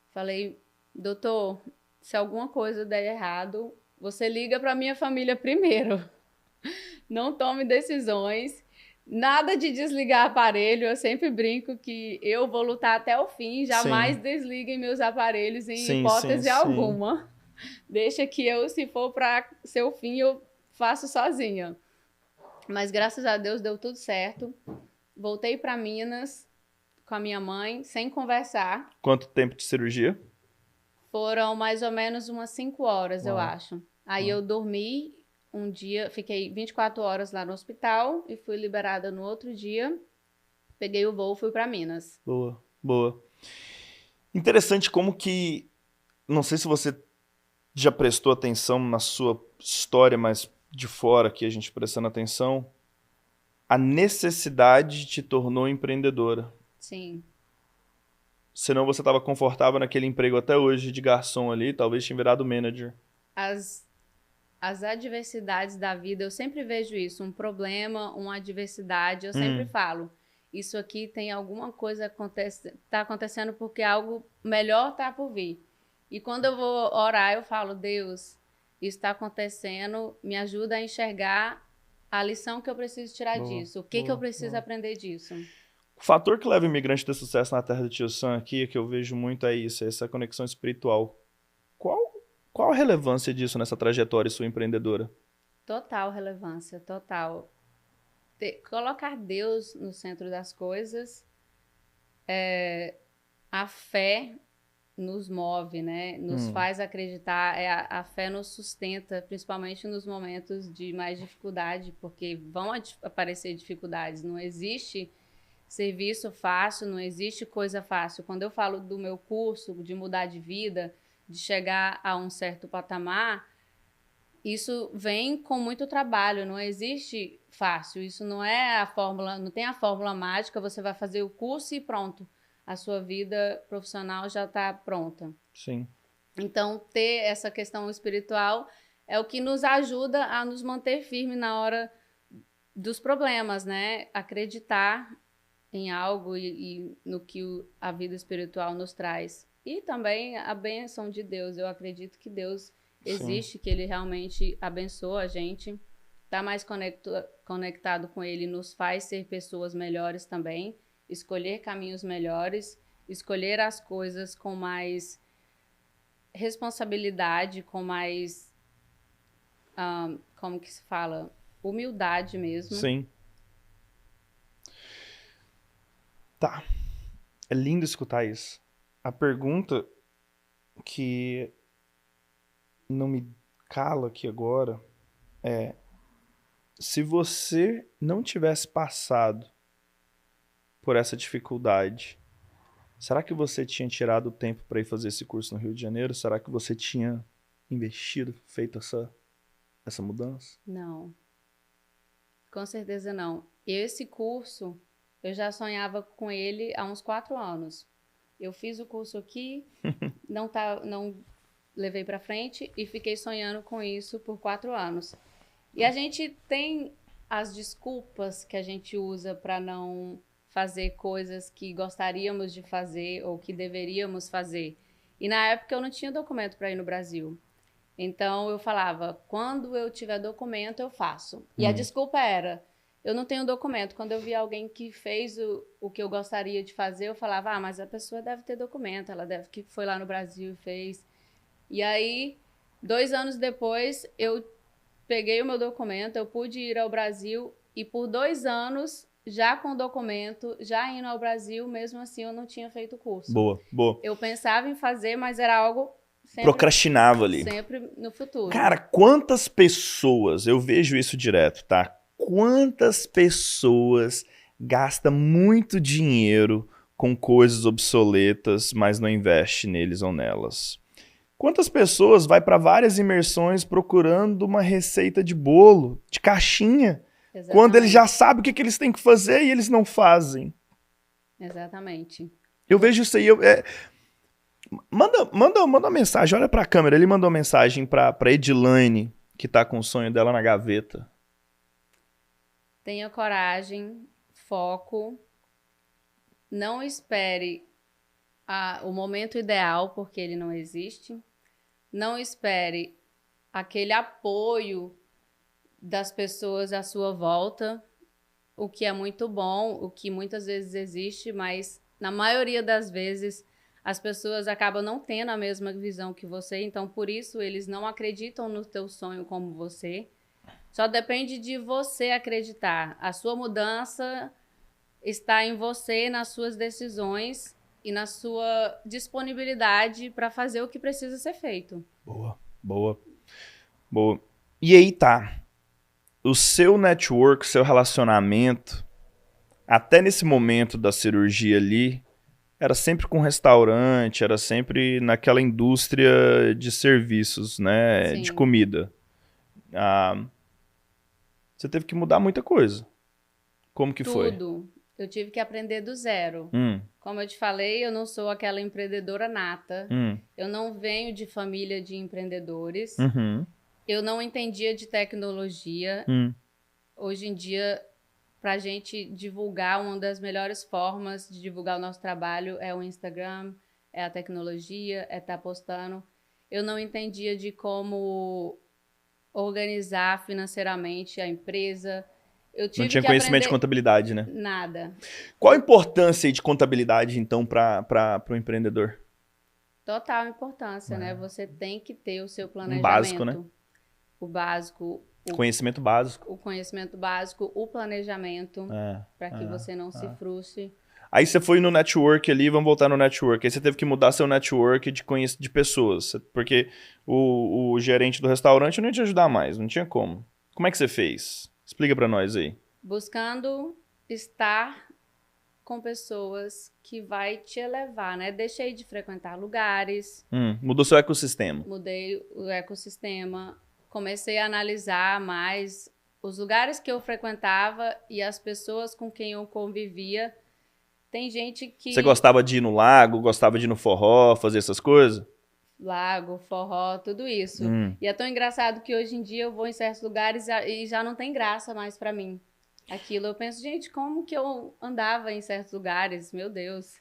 Falei, doutor, se alguma coisa der errado, você liga para minha família primeiro. Não tome decisões. Nada de desligar aparelho. Eu sempre brinco que eu vou lutar até o fim. Jamais desliguem meus aparelhos em hipótese alguma. Deixa que eu, se for para ser o fim, eu faço sozinha. Mas graças a Deus deu tudo certo. Voltei para Minas com a minha mãe, sem conversar. Quanto tempo de cirurgia? Foram mais ou menos umas 5 horas, Uau. eu acho. Aí eu dormi um dia, fiquei 24 horas lá no hospital e fui liberada no outro dia. Peguei o voo e fui para Minas. Boa, boa. Interessante como que, não sei se você já prestou atenção na sua história, mas de fora aqui a gente prestando atenção, a necessidade te tornou empreendedora. Sim. Senão você estava confortável naquele emprego até hoje de garçom ali, talvez tinha virado manager. As adversidades da vida, eu sempre vejo isso, um problema, uma adversidade, eu sempre falo, isso aqui tem alguma coisa tá acontecendo porque algo melhor tá por vir. E quando eu vou orar, eu falo, Deus, isso está acontecendo, me ajuda a enxergar a lição que eu preciso tirar disso, o que eu preciso aprender disso. O fator que leva o imigrante a ter sucesso na terra do Tio Sam aqui, que eu vejo muito é isso, é essa conexão espiritual. Qual a relevância disso nessa trajetória sua empreendedora? Total relevância, total. colocar Deus no centro das coisas, a fé nos move, né? Nos faz acreditar, a fé nos sustenta, principalmente nos momentos de mais dificuldade, porque vão aparecer dificuldades, não existe serviço fácil, não existe coisa fácil. Quando eu falo do meu curso, de mudar de vida, de chegar a um certo patamar, isso vem com muito trabalho, não existe fácil, isso não é a fórmula, não tem a fórmula mágica, você vai fazer o curso e pronto, a sua vida profissional já está pronta. Sim. Então, ter essa questão espiritual é o que nos ajuda a nos manter firme na hora dos problemas, né? Acreditar em algo e no que a vida espiritual nos traz. E também a bênção de Deus. Eu acredito que Deus existe, sim, que Ele realmente abençoa a gente. Estar mais conectado com Ele nos faz ser pessoas melhores também. Escolher caminhos melhores. Escolher as coisas com mais responsabilidade, com mais... como que se fala? Humildade mesmo. Sim. Tá. É lindo escutar isso. A pergunta que não me cala aqui agora é: se você não tivesse passado por essa dificuldade, será que você tinha tirado o tempo para ir fazer esse curso no Rio de Janeiro? Será que você tinha investido, feito essa mudança? Não. Com certeza não. Esse curso, eu já sonhava com ele há uns 4 anos. Eu fiz o curso aqui, não levei para frente e fiquei sonhando com isso por 4 anos. E a gente tem as desculpas que a gente usa para não fazer coisas que gostaríamos de fazer ou que deveríamos fazer. E na época eu não tinha documento para ir no Brasil. Então eu falava, quando eu tiver documento eu faço. E a desculpa era, eu não tenho documento. Quando eu via alguém que fez o que eu gostaria de fazer, eu falava, mas a pessoa deve ter documento, ela deve que foi lá no Brasil e fez. E aí, 2 anos depois, eu peguei o meu documento, eu pude ir ao Brasil e por 2 anos, já com o documento, já indo ao Brasil, mesmo assim eu não tinha feito o curso. Boa, boa. Eu pensava em fazer, mas era algo... procrastinava ali. Sempre no futuro. Cara, quantas pessoas, eu vejo isso direto, tá? Quantas pessoas gastam muito dinheiro com coisas obsoletas, mas não investe neles ou nelas? Quantas pessoas vai para várias imersões procurando uma receita de bolo, de caixinha, exatamente, quando eles já sabem o que eles têm que fazer e eles não fazem? Exatamente. Eu vejo isso aí... Manda uma mensagem, olha pra câmera. Ele mandou uma mensagem pra Edilane, que tá com o sonho dela na gaveta. Tenha coragem, foco, não espere o momento ideal, porque ele não existe. Não espere aquele apoio das pessoas à sua volta, o que é muito bom, o que muitas vezes existe, mas na maioria das vezes as pessoas acabam não tendo a mesma visão que você, então por isso eles não acreditam no teu sonho como você. Só depende de você acreditar. A sua mudança está em você, nas suas decisões e na sua disponibilidade para fazer o que precisa ser feito. Boa, boa, boa. E aí tá, o seu network, seu relacionamento, até nesse momento da cirurgia ali, era sempre com restaurante, era sempre naquela indústria de serviços, né? Sim. De comida. Você teve que mudar muita coisa. Como que foi? Tudo. Eu tive que aprender do zero. Como eu te falei, eu não sou aquela empreendedora nata. Eu não venho de família de empreendedores. Eu não entendia de tecnologia. Hoje em dia... Para a gente divulgar, uma das melhores formas de divulgar o nosso trabalho é o Instagram, é a tecnologia, é estar postando. Eu não entendia de como organizar financeiramente a empresa. Eu tive não tinha que conhecimento de contabilidade, né? Nada. Qual a importância de contabilidade, então, para o empreendedor? Total importância, né? Você tem que ter o seu planejamento. Um básico, né? O básico. Conhecimento básico. O conhecimento básico, o planejamento, para que você não se frustre. Aí você foi no network ali, vamos voltar no network. Aí você teve que mudar seu network de pessoas. Porque o gerente do restaurante não ia te ajudar mais, não tinha como. Como é que você fez? Explica pra nós aí. Buscando estar com pessoas que vai te elevar, né? Deixei de frequentar lugares. Mudou seu ecossistema. Mudei o ecossistema. Comecei a analisar mais os lugares que eu frequentava e as pessoas com quem eu convivia. Tem gente que... Você gostava de ir no lago, gostava de ir no forró, fazer essas coisas? Lago, forró, tudo isso. E é tão engraçado que hoje em dia eu vou em certos lugares e já não tem graça mais pra mim. Aquilo, eu penso, gente, como que eu andava em certos lugares? Meu Deus.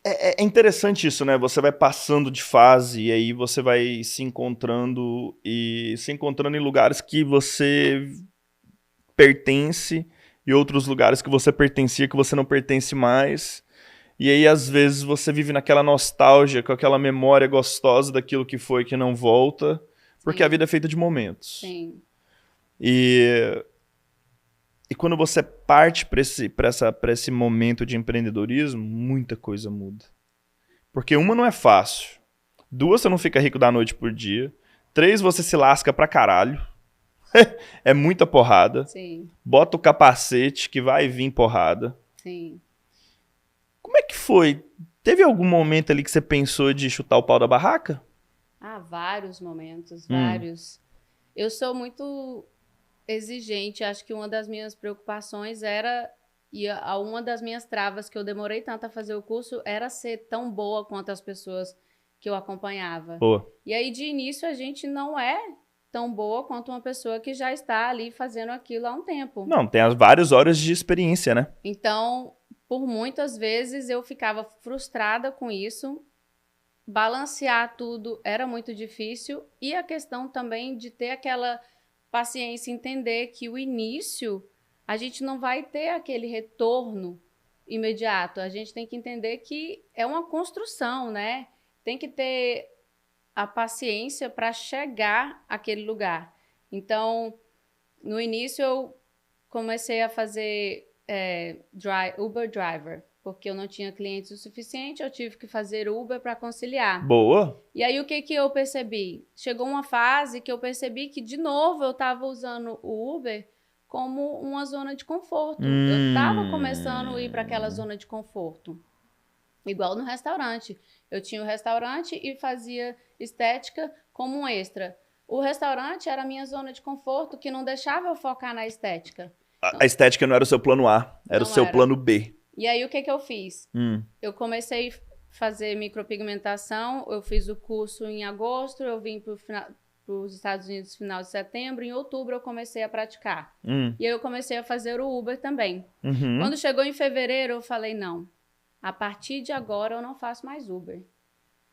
É interessante isso, né? Você vai passando de fase e aí você vai se encontrando em lugares que você pertence e outros lugares que você pertencia que você não pertence mais. E aí, às vezes, você vive naquela nostalgia, com aquela memória gostosa daquilo que foi que não volta, porque a vida é feita de momentos. Sim. E quando você parte para esse momento de empreendedorismo, muita coisa muda. Porque uma, não é fácil. 2, você não fica rico da noite por dia. 3, você se lasca pra caralho. É muita porrada. Sim. Bota o capacete que vai vir porrada. Sim. Como é que foi? Teve algum momento ali que você pensou de chutar o pau da barraca? Vários momentos, vários. Eu sou muito exigente, acho que uma das minhas preocupações era, e uma das minhas travas que eu demorei tanto a fazer o curso, era ser tão boa quanto as pessoas que eu acompanhava. Boa. E aí, de início, a gente não é tão boa quanto uma pessoa que já está ali fazendo aquilo há um tempo. Não, tem as várias horas de experiência, né? Então, por muitas vezes, eu ficava frustrada com isso. Balancear tudo era muito difícil. E a questão também de ter aquela paciência, entender que o início, a gente não vai ter aquele retorno imediato. A gente tem que entender que é uma construção, né? Tem que ter a paciência para chegar àquele lugar. Então, no início, eu comecei a fazer Uber Driver, porque eu não tinha clientes o suficiente, eu tive que fazer Uber para conciliar. Boa. E aí, o que eu percebi? Chegou uma fase que eu percebi que, de novo, eu estava usando o Uber como uma zona de conforto. Eu estava começando a ir para aquela zona de conforto. Igual no restaurante. Eu tinha o restaurante e fazia estética como um extra. O restaurante era a minha zona de conforto, que não deixava eu focar na estética. A estética não era o seu plano A, era o seu plano B. E aí, o que eu fiz? Eu comecei a fazer micropigmentação, eu fiz o curso em agosto, eu vim para os Estados Unidos no final de setembro, em outubro eu comecei a praticar. E aí eu comecei a fazer o Uber também. Quando chegou em fevereiro, eu falei, não, a partir de agora eu não faço mais Uber.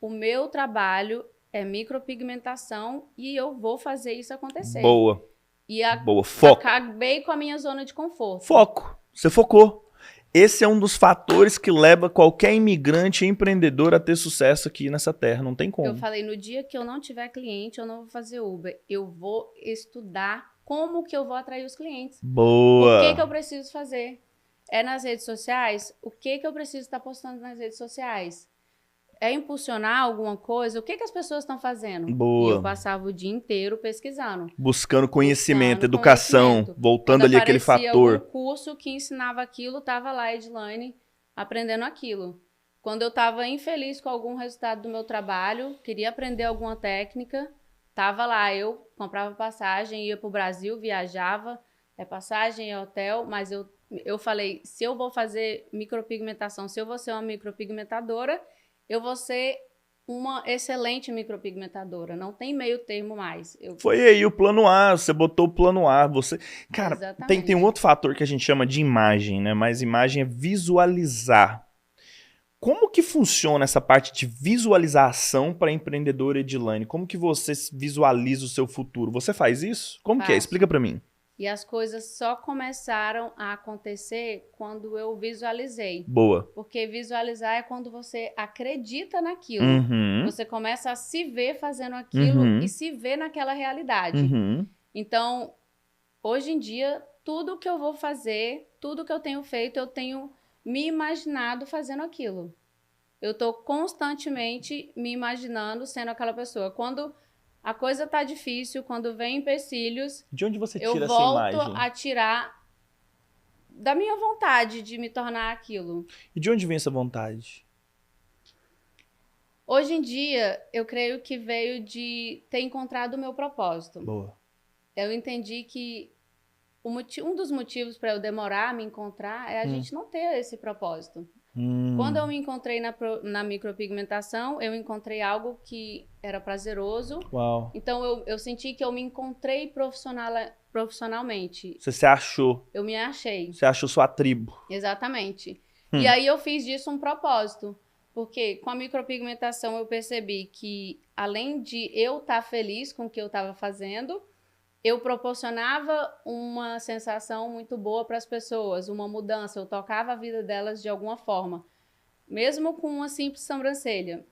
O meu trabalho é micropigmentação e eu vou fazer isso acontecer. Boa. E Boa. Foco. Acabei com a minha zona de conforto. Foco. Você focou. Esse é um dos fatores que leva qualquer imigrante e empreendedor a ter sucesso aqui nessa terra. Não tem como. Eu falei, no dia que eu não tiver cliente, eu não vou fazer Uber. Eu vou estudar como que eu vou atrair os clientes. Boa. O que eu preciso fazer? É nas redes sociais? O que eu preciso estar postando nas redes sociais? É impulsionar alguma coisa? O que as pessoas estão fazendo? Boa. E eu passava o dia inteiro pesquisando. Buscando conhecimento, educação, voltando Quando ali aquele fator. Algum curso que ensinava aquilo, estava lá a Edilane aprendendo aquilo. Quando eu estava infeliz com algum resultado do meu trabalho, queria aprender alguma técnica, estava lá, eu comprava passagem, ia para o Brasil, viajava, passagem, hotel, mas eu falei, se eu vou fazer micropigmentação, se eu vou ser uma micropigmentadora, eu vou ser uma excelente micropigmentadora. Não tem meio termo mais. Foi aí o plano A, você botou o plano A. Cara, tem um outro fator que a gente chama de imagem, né? Mas imagem é visualizar. Como que funciona essa parte de visualização para a empreendedora Edilane? Como que você visualiza o seu futuro? Você faz isso? Como que é? Explica para mim. E as coisas só começaram a acontecer quando eu visualizei. Boa. Porque visualizar é quando você acredita naquilo. Uhum. Você começa a se ver fazendo aquilo e se ver naquela realidade. Uhum. Então, hoje em dia, tudo que eu vou fazer, tudo que eu tenho feito, eu tenho me imaginado fazendo aquilo. Eu tô constantemente me imaginando sendo aquela pessoa. Quando a coisa tá difícil, quando vem empecilhos, De onde você eu tira essa volto imagem? a tirar da minha vontade de me tornar aquilo. E de onde vem essa vontade? Hoje em dia, eu creio que veio de ter encontrado o meu propósito. Boa. Eu entendi que um dos motivos para eu demorar a me encontrar é a gente não ter esse propósito. Quando eu me encontrei na micropigmentação, eu encontrei algo que era prazeroso. Uau. Então, eu senti que eu me encontrei profissionalmente. Você se achou. Eu me achei. Você achou sua tribo. Exatamente. E aí, eu fiz disso um propósito. Porque com a micropigmentação, eu percebi que, além de eu estar feliz com o que eu estava fazendo, eu proporcionava uma sensação muito boa para as pessoas, uma mudança, eu tocava a vida delas de alguma forma, mesmo com uma simples sobrancelha.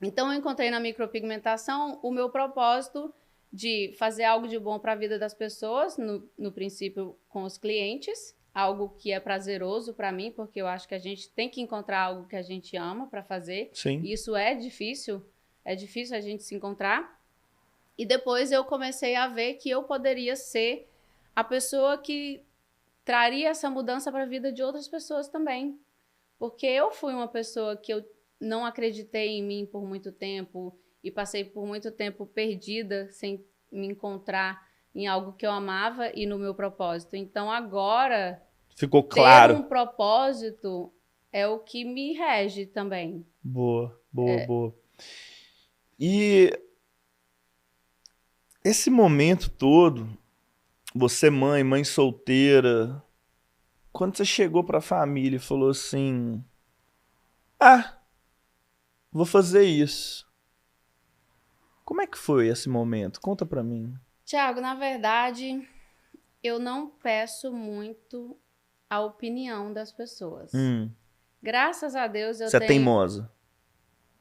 Então, eu encontrei na micropigmentação o meu propósito de fazer algo de bom para a vida das pessoas, no princípio com os clientes, algo que é prazeroso para mim, porque eu acho que a gente tem que encontrar algo que a gente ama para fazer. Sim. E isso é difícil a gente se encontrar. E depois eu comecei a ver que eu poderia ser a pessoa que traria essa mudança para a vida de outras pessoas também. Porque eu fui uma pessoa que eu não acreditei em mim por muito tempo e passei por muito tempo perdida, sem me encontrar em algo que eu amava e no meu propósito. Então agora, ficou claro. ter um propósito é o que me rege também. Boa, boa. E esse momento todo, você mãe solteira, quando você chegou pra família e falou assim, vou fazer isso. Como é que foi esse momento? Conta pra mim. Tiago, na verdade, eu não peço muito a opinião das pessoas. Graças a Deus eu Você tenho... é teimosa?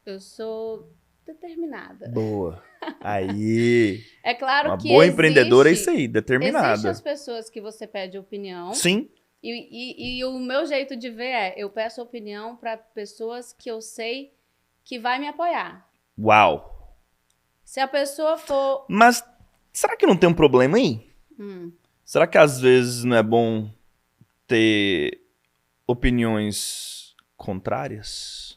Eu sou determinada. Boa. Aí. É claro uma que boa empreendedora é isso aí, determinada. Existem as pessoas que você pede opinião. Sim. E o meu jeito de ver é, eu peço opinião para pessoas que eu sei que vai me apoiar. Uau. Se a pessoa for... Mas será que não tem um problema aí? Será que às vezes não é bom ter opiniões contrárias?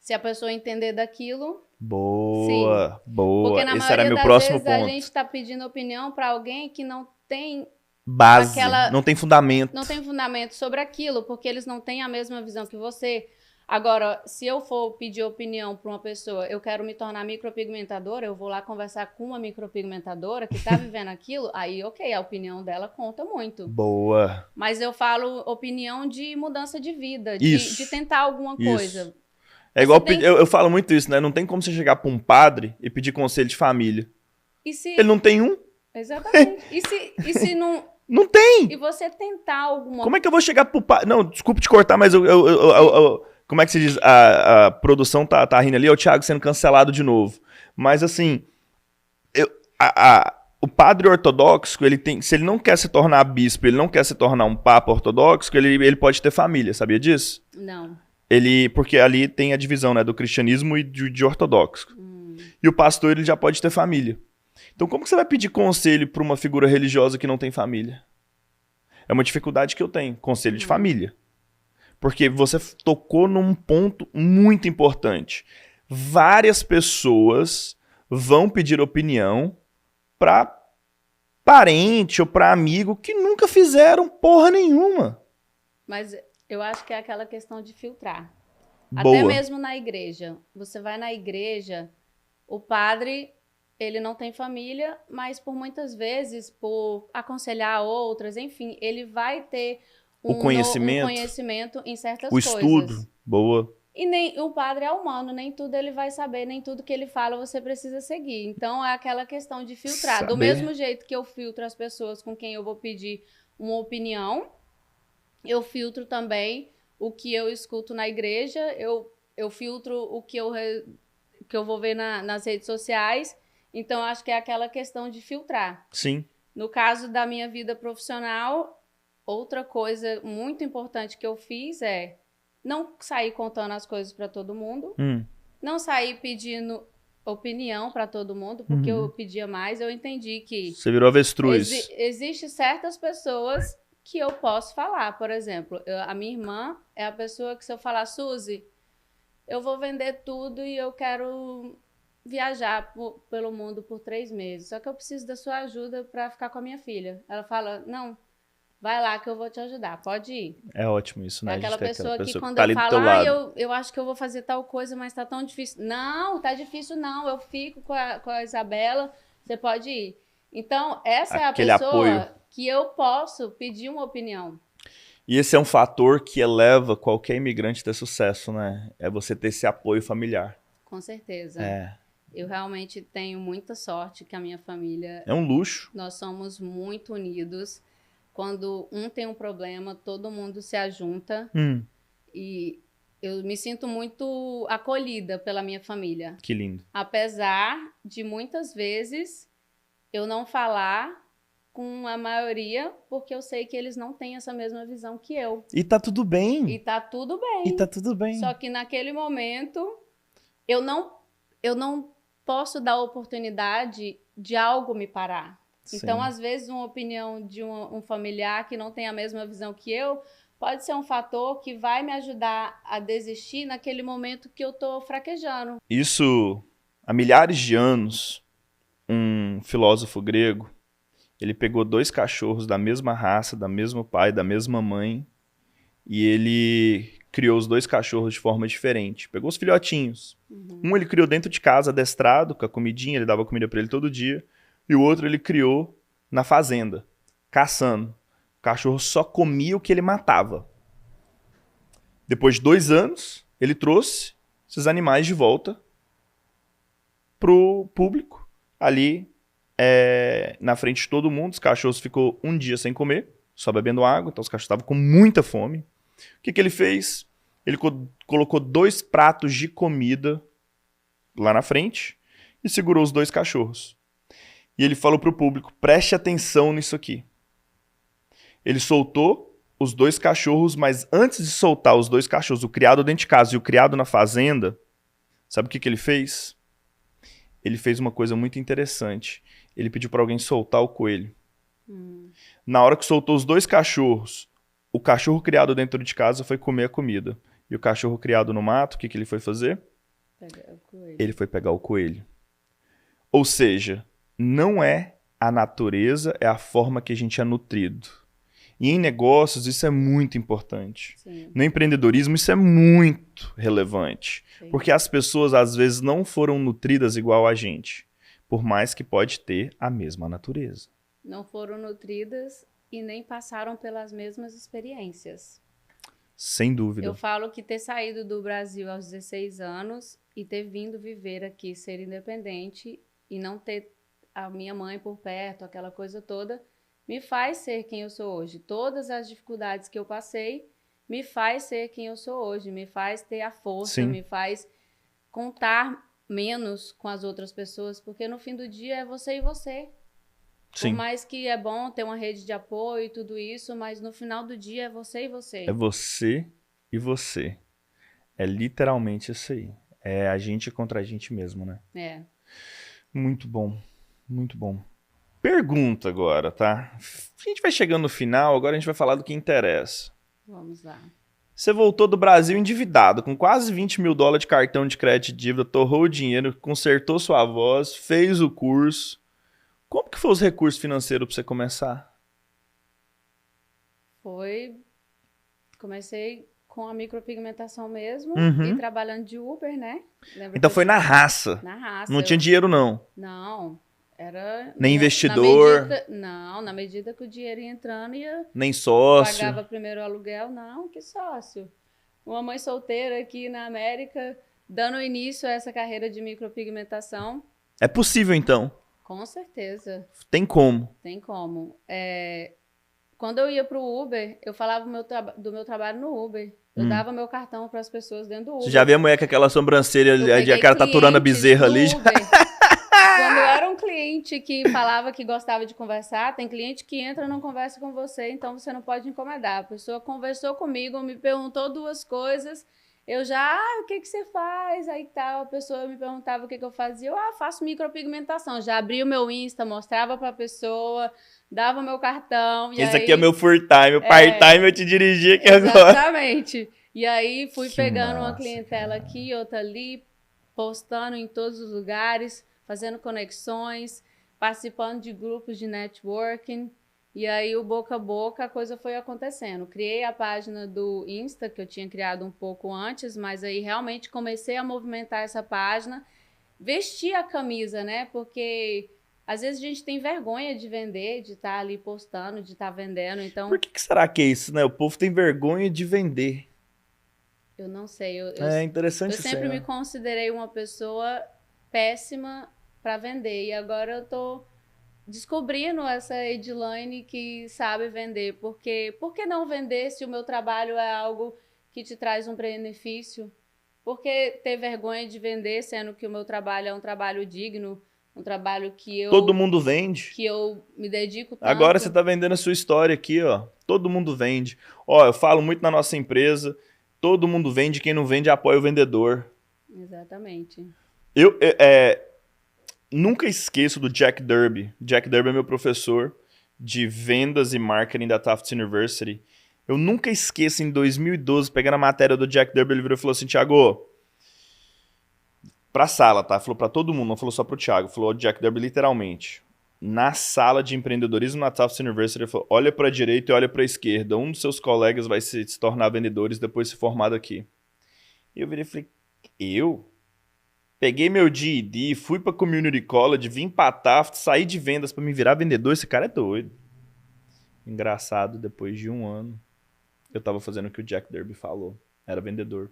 Se a pessoa entender daquilo... Boa, sim. boa. Porque na esse era maioria meu das próximo vezes ponto. a gente está pedindo opinião para alguém que não tem... base, não tem fundamento. Não tem fundamento sobre aquilo, porque eles não têm a mesma visão que você. Agora, se eu for pedir opinião para uma pessoa, eu quero me tornar micropigmentadora, eu vou lá conversar com uma micropigmentadora que está vivendo aquilo, aí ok, a opinião dela conta muito. Boa. Mas eu falo opinião de mudança de vida, de tentar alguma coisa. É igual, eu falo muito isso, né? Não tem como você chegar para um padre e pedir conselho de família. Ele não tem um? Exatamente. E se não... Não tem! E você tentar alguma... Como é que eu vou chegar pro padre? Não, desculpa te cortar, mas como é que se diz? A produção tá rindo ali, é o Thiago sendo cancelado de novo. Mas assim, o padre ortodoxo, se ele não quer se tornar bispo, ele não quer se tornar um papa ortodoxo, ele pode ter família, sabia disso? Não. Porque ali tem a divisão, né, do cristianismo e de ortodoxo. E o pastor, ele já pode ter família. Então, como que você vai pedir conselho para uma figura religiosa que não tem família? É uma dificuldade que eu tenho, conselho de família. Porque você tocou num ponto muito importante. Várias pessoas vão pedir opinião para parente ou para amigo que nunca fizeram porra nenhuma. Mas eu acho que é aquela questão de filtrar. Boa. Até mesmo na igreja. Você vai na igreja, o padre... ele não tem família, mas por muitas vezes, por aconselhar outras, enfim, ele vai ter um conhecimento em certas coisas. O estudo, boa. E nem o padre é humano, nem tudo ele vai saber, nem tudo que ele fala você precisa seguir. Então é aquela questão de filtrar. Do mesmo jeito que eu filtro as pessoas com quem eu vou pedir uma opinião, eu filtro também o que eu escuto na igreja, eu filtro o que eu vou ver nas redes sociais. Então acho que é aquela questão de filtrar. Sim. No caso da minha vida profissional, outra coisa muito importante que eu fiz é não sair contando as coisas para todo mundo, não sair pedindo opinião para todo mundo, porque eu pedia mais, eu entendi que... Você virou avestruz. Existem certas pessoas que eu posso falar, por exemplo, a minha irmã é a pessoa que se eu falar, Suzy, eu vou vender tudo e eu quero viajar pelo mundo por 3 meses, só que eu preciso da sua ajuda para ficar com a minha filha. Ela fala, não, vai lá que eu vou te ajudar, pode ir. É ótimo isso, né? É aquela pessoa que quando tá eu falo, eu acho que eu vou fazer tal coisa, mas tá tão difícil. Não, tá difícil não, eu fico com a Isabela, você pode ir. Então, essa é a pessoa apoio que eu posso pedir uma opinião. E esse é um fator que eleva qualquer imigrante a ter sucesso, né? É você ter esse apoio familiar. Com certeza. É. Eu realmente tenho muita sorte que a minha família... É um luxo. Nós somos muito unidos. Quando um tem um problema, todo mundo se ajunta. E eu me sinto muito acolhida pela minha família. Que lindo. Apesar de muitas vezes eu não falar com a maioria, porque eu sei que eles não têm essa mesma visão que eu. E tá tudo bem. E tá tudo bem. E tá tudo bem. Só que naquele momento, eu não posso dar a oportunidade de algo me parar. Sim. Então, às vezes, uma opinião de um familiar que não tem a mesma visão que eu, pode ser um fator que vai me ajudar a desistir naquele momento que eu tô fraquejando. Isso, há milhares de anos, um filósofo grego, ele pegou 2 cachorros da mesma raça, da mesmo pai, da mesma mãe, e ele criou os 2 cachorros de forma diferente. Pegou os filhotinhos. Um ele criou dentro de casa, adestrado, com a comidinha, ele dava comida para ele todo dia. E o outro ele criou na fazenda, caçando. O cachorro só comia o que ele matava. Depois de 2 anos, ele trouxe esses animais de volta pro público, ali na frente de todo mundo. Os cachorros ficou um dia sem comer, só bebendo água, então os cachorros estavam com muita fome. O que ele fez? Ele colocou 2 pratos de comida lá na frente e segurou os 2 cachorros. E ele falou pro público, preste atenção nisso aqui. Ele soltou os 2 cachorros, mas antes de soltar os 2 cachorros, o criado dentro de casa e o criado na fazenda, sabe o que ele fez? Ele fez uma coisa muito interessante. Ele pediu para alguém soltar o coelho. Na hora que soltou os 2 cachorros, o cachorro criado dentro de casa foi comer a comida. E o cachorro criado no mato, o que ele foi fazer? Ele foi pegar o coelho. Ou seja, não é a natureza, é a forma que a gente é nutrido. E em negócios isso é muito importante. Sim. No empreendedorismo isso é muito relevante. Sim. Porque as pessoas às vezes não foram nutridas igual a gente. Por mais que pode ter a mesma natureza. Não foram nutridas e nem passaram pelas mesmas experiências. Sem dúvida. Eu falo que ter saído do Brasil aos 16 anos e ter vindo viver aqui, ser independente e não ter a minha mãe por perto, aquela coisa toda, me faz ser quem eu sou hoje. Todas as dificuldades que eu passei me faz ser quem eu sou hoje, me faz ter a força, Sim. me faz contar menos com as outras pessoas, porque no fim do dia é você e você. Sim. Por mais que é bom ter uma rede de apoio e tudo isso, mas no final do dia é você e você. É você e você. É literalmente isso aí. É a gente contra a gente mesmo, né? É. Muito bom. Muito bom. Pergunta agora, tá? A gente vai chegando no final, agora a gente vai falar do que interessa. Vamos lá. Você voltou do Brasil endividado, com quase 20 mil dólares de cartão de crédito de dívida, torrou o dinheiro, consertou sua voz, fez o curso. Como que foi os recursos financeiros para você começar? Comecei com a micropigmentação mesmo Uhum. e trabalhando de Uber, né? Lembra Então que foi eu na raça. Na raça. Não tinha dinheiro, não. Não. Era... Nem investidor. Na medida que o dinheiro ia entrando, Nem sócio. pagava primeiro o aluguel. Não, que sócio. uma mãe solteira aqui na América, dando início a essa carreira de micropigmentação. É possível, então? Com certeza. Tem como? Tem como. Quando eu ia pro Uber, eu falava do meu trabalho no Uber. Eu dava meu cartão para as pessoas dentro do Uber. Você já vê a mulher com aquela sobrancelha, Eu a cara tá aturando a bezerra ali. Uber. Quando eu era um cliente que falava que gostava de conversar, tem cliente que entra e não conversa com você, então você não pode incomodar. A pessoa conversou comigo, me perguntou 2 coisas, eu já, o que você faz? Aí tal, a pessoa me perguntava o que eu fazia, eu, faço micropigmentação. Já abri o meu Insta, mostrava pra pessoa, dava o meu cartão. Esse aqui é meu full time, o part-time eu te dirigi aqui exatamente. agora. Exatamente. E aí fui pegando uma clientela aqui, outra ali, postando em todos os lugares, fazendo conexões, participando de grupos de networking. E aí, o boca a boca, a coisa foi acontecendo. Criei a página do Insta, que eu tinha criado um pouco antes, mas aí realmente comecei a movimentar essa página. Vestir a camisa, né? Porque às vezes a gente tem vergonha de vender, de estar ali postando, de estar vendendo. Então, Por que será que é isso, né? O povo tem vergonha de vender. eu não sei. É interessante eu sempre isso, me considerei uma pessoa péssima para vender. E agora eu tô descobrindo essa Edilane que sabe vender. Porque por que não vender se o meu trabalho é algo que te traz um benefício? Por que ter vergonha de vender, sendo que o meu trabalho é um trabalho digno, um trabalho que eu... Todo mundo vende. Que eu me dedico tanto. Agora você tá vendendo a sua história aqui, ó. Todo mundo vende. Ó, eu falo muito na nossa empresa, todo mundo vende, quem não vende apoia o vendedor. Exatamente. Eu nunca esqueço do Jack Derby. Jack Derby é meu professor de vendas e marketing da Tufts University. Eu nunca esqueço, em 2012, pegando a matéria do Jack Derby, ele virou e falou assim, Thiago, pra sala, tá? Falou pra todo mundo, não falou só pro Thiago. Falou Jack Derby literalmente. Na sala de empreendedorismo na Tufts University, ele falou, olha pra direita e olha pra esquerda. Um dos seus colegas vai se tornar vendedores depois de se formar aqui. E eu virei e falei, eu? Peguei meu GED, fui pra Community College, vim pra Tufts, saí de vendas pra me virar vendedor. Esse cara é doido. Engraçado, depois de 1 ano, eu tava fazendo o que o Jack Derby falou. Era vendedor.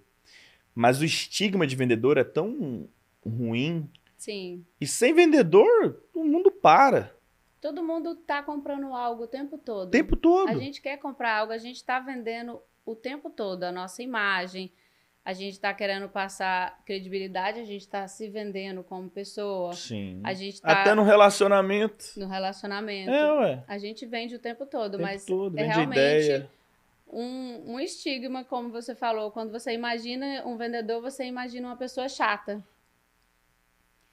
Mas o estigma de vendedor é tão ruim. Sim. E sem vendedor, o mundo para. Todo mundo tá comprando algo o tempo todo. O tempo todo. A gente quer comprar algo, a gente tá vendendo o tempo todo a nossa imagem. A gente tá querendo passar credibilidade, a gente tá se vendendo como pessoa. Sim. A gente tá até no relacionamento. No relacionamento. Ué. A gente vende o tempo todo, mas é realmente ideia. Um estigma, como você falou. Quando você imagina um vendedor, você imagina uma pessoa chata.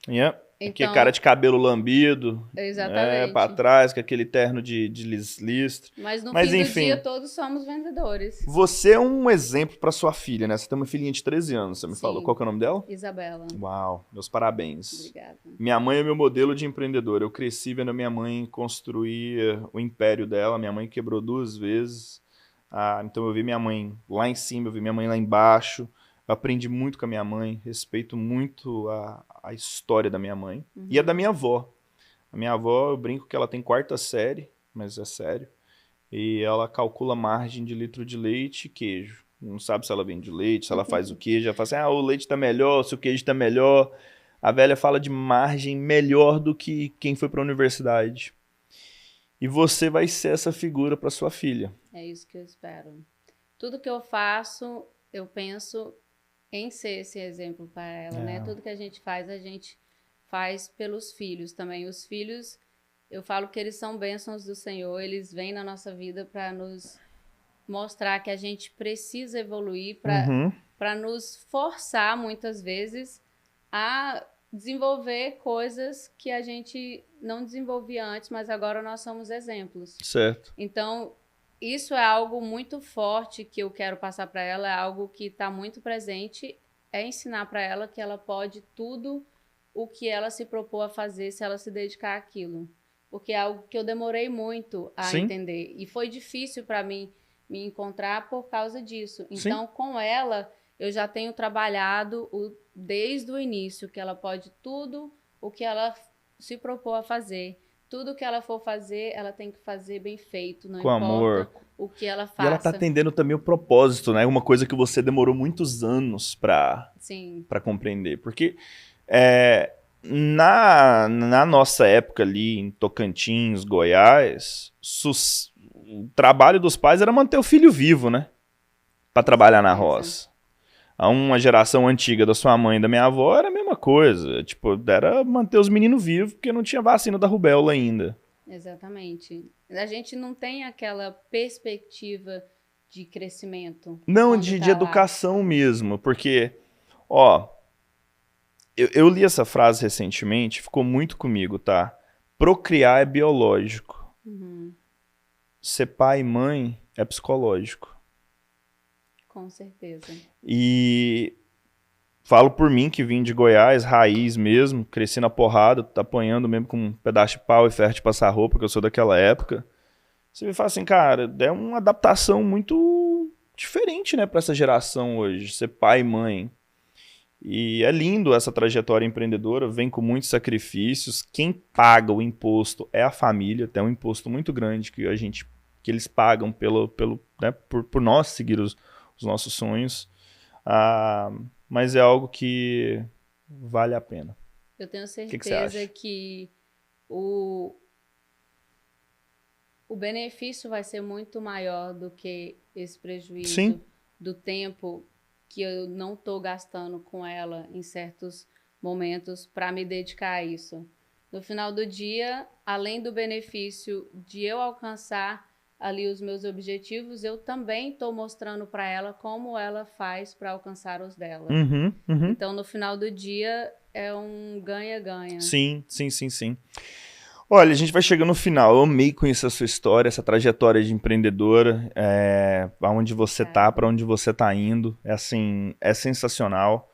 Yeah. Então, aquele cara de cabelo lambido. Exatamente. Pra trás, com aquele terno de listra. Mas no fim do dia, todos somos vendedores. Você é um exemplo pra sua filha, né? Você tem uma filhinha de 13 anos, você me falou. Qual que é o nome dela? Isabela. Uau, meus parabéns. Obrigada. Minha mãe é meu modelo de empreendedor. Eu cresci vendo a minha mãe construir o império dela. Minha mãe quebrou 2 vezes. Então eu vi minha mãe lá em cima, eu vi minha mãe lá embaixo. Eu aprendi muito com a minha mãe, respeito muito a história da minha mãe. E a da minha avó. A minha avó, eu brinco que ela tem 4ª série, mas é sério. E ela calcula margem de litro de leite e queijo. Não sabe se ela vende leite, se ela faz o queijo. Ela fala assim, o leite tá melhor, se o queijo tá melhor. A velha fala de margem melhor do que quem foi para a universidade. E você vai ser essa figura para sua filha. É isso que eu espero. Tudo que eu faço, eu penso em ser esse exemplo para ela, né? Tudo que a gente faz pelos filhos também. Os filhos, eu falo que eles são bênçãos do Senhor, eles vêm na nossa vida para nos mostrar que a gente precisa evoluir, para nos forçar, muitas vezes, a desenvolver coisas que a gente não desenvolvia antes, mas agora nós somos exemplos. Certo. Então, isso é algo muito forte que eu quero passar para ela, é algo que está muito presente, é ensinar para ela que ela pode tudo o que ela se propôs a fazer se ela se dedicar àquilo. Porque é algo que eu demorei muito a entender. E foi difícil para mim me encontrar por causa disso. Então, com ela, eu já tenho trabalhado desde o início, que ela pode tudo o que ela se propôs a fazer. tudo que ela for fazer, ela tem que fazer bem feito, não Com importa amor. o que ela E faça. ela tá atendendo também o propósito, né? Uma coisa que você demorou muitos anos pra Sim, compreender. Porque na nossa época ali, em Tocantins, Goiás, o trabalho dos pais era manter o filho vivo, né? Pra trabalhar na certeza. roça. A uma geração antiga da sua mãe e da minha avó era a mesma coisa. Tipo, era manter os meninos vivos porque não tinha vacina da rubéola ainda. Exatamente. A gente não tem aquela perspectiva de crescimento Não, quando de tá lá. educação mesmo. Porque, ó, eu li essa frase recentemente, ficou muito comigo, tá? Procriar é biológico. Uhum, Ser pai e mãe é psicológico. com certeza. E falo por mim que vim de Goiás, raiz mesmo, cresci na porrada, tá apanhando mesmo com um pedaço de pau e ferro de passar roupa, que eu sou daquela época. Você me fala assim, cara, é uma adaptação muito diferente, né, pra essa geração hoje, ser pai e mãe. E é lindo essa trajetória empreendedora, vem com muitos sacrifícios. Quem paga o imposto é a família, tem um imposto muito grande que eles pagam né, por nós seguir os nossos sonhos. Ah, mas é algo que vale a pena. Eu tenho Que você certeza acha? que o, o benefício vai ser muito maior do que esse Sim. prejuízo do tempo que eu não estou gastando com ela em certos momentos para me dedicar a isso. No final do dia, além do benefício de eu alcançar ali os meus objetivos, eu também estou mostrando para ela como ela faz para alcançar os dela. Uhum, uhum. Então, no final do dia, é um ganha-ganha. Sim, sim, sim, sim. Olha, a gente vai chegando no final. Eu amei conhecer a sua história, essa trajetória de empreendedora, aonde você tá, para onde você tá indo. É assim, é sensacional.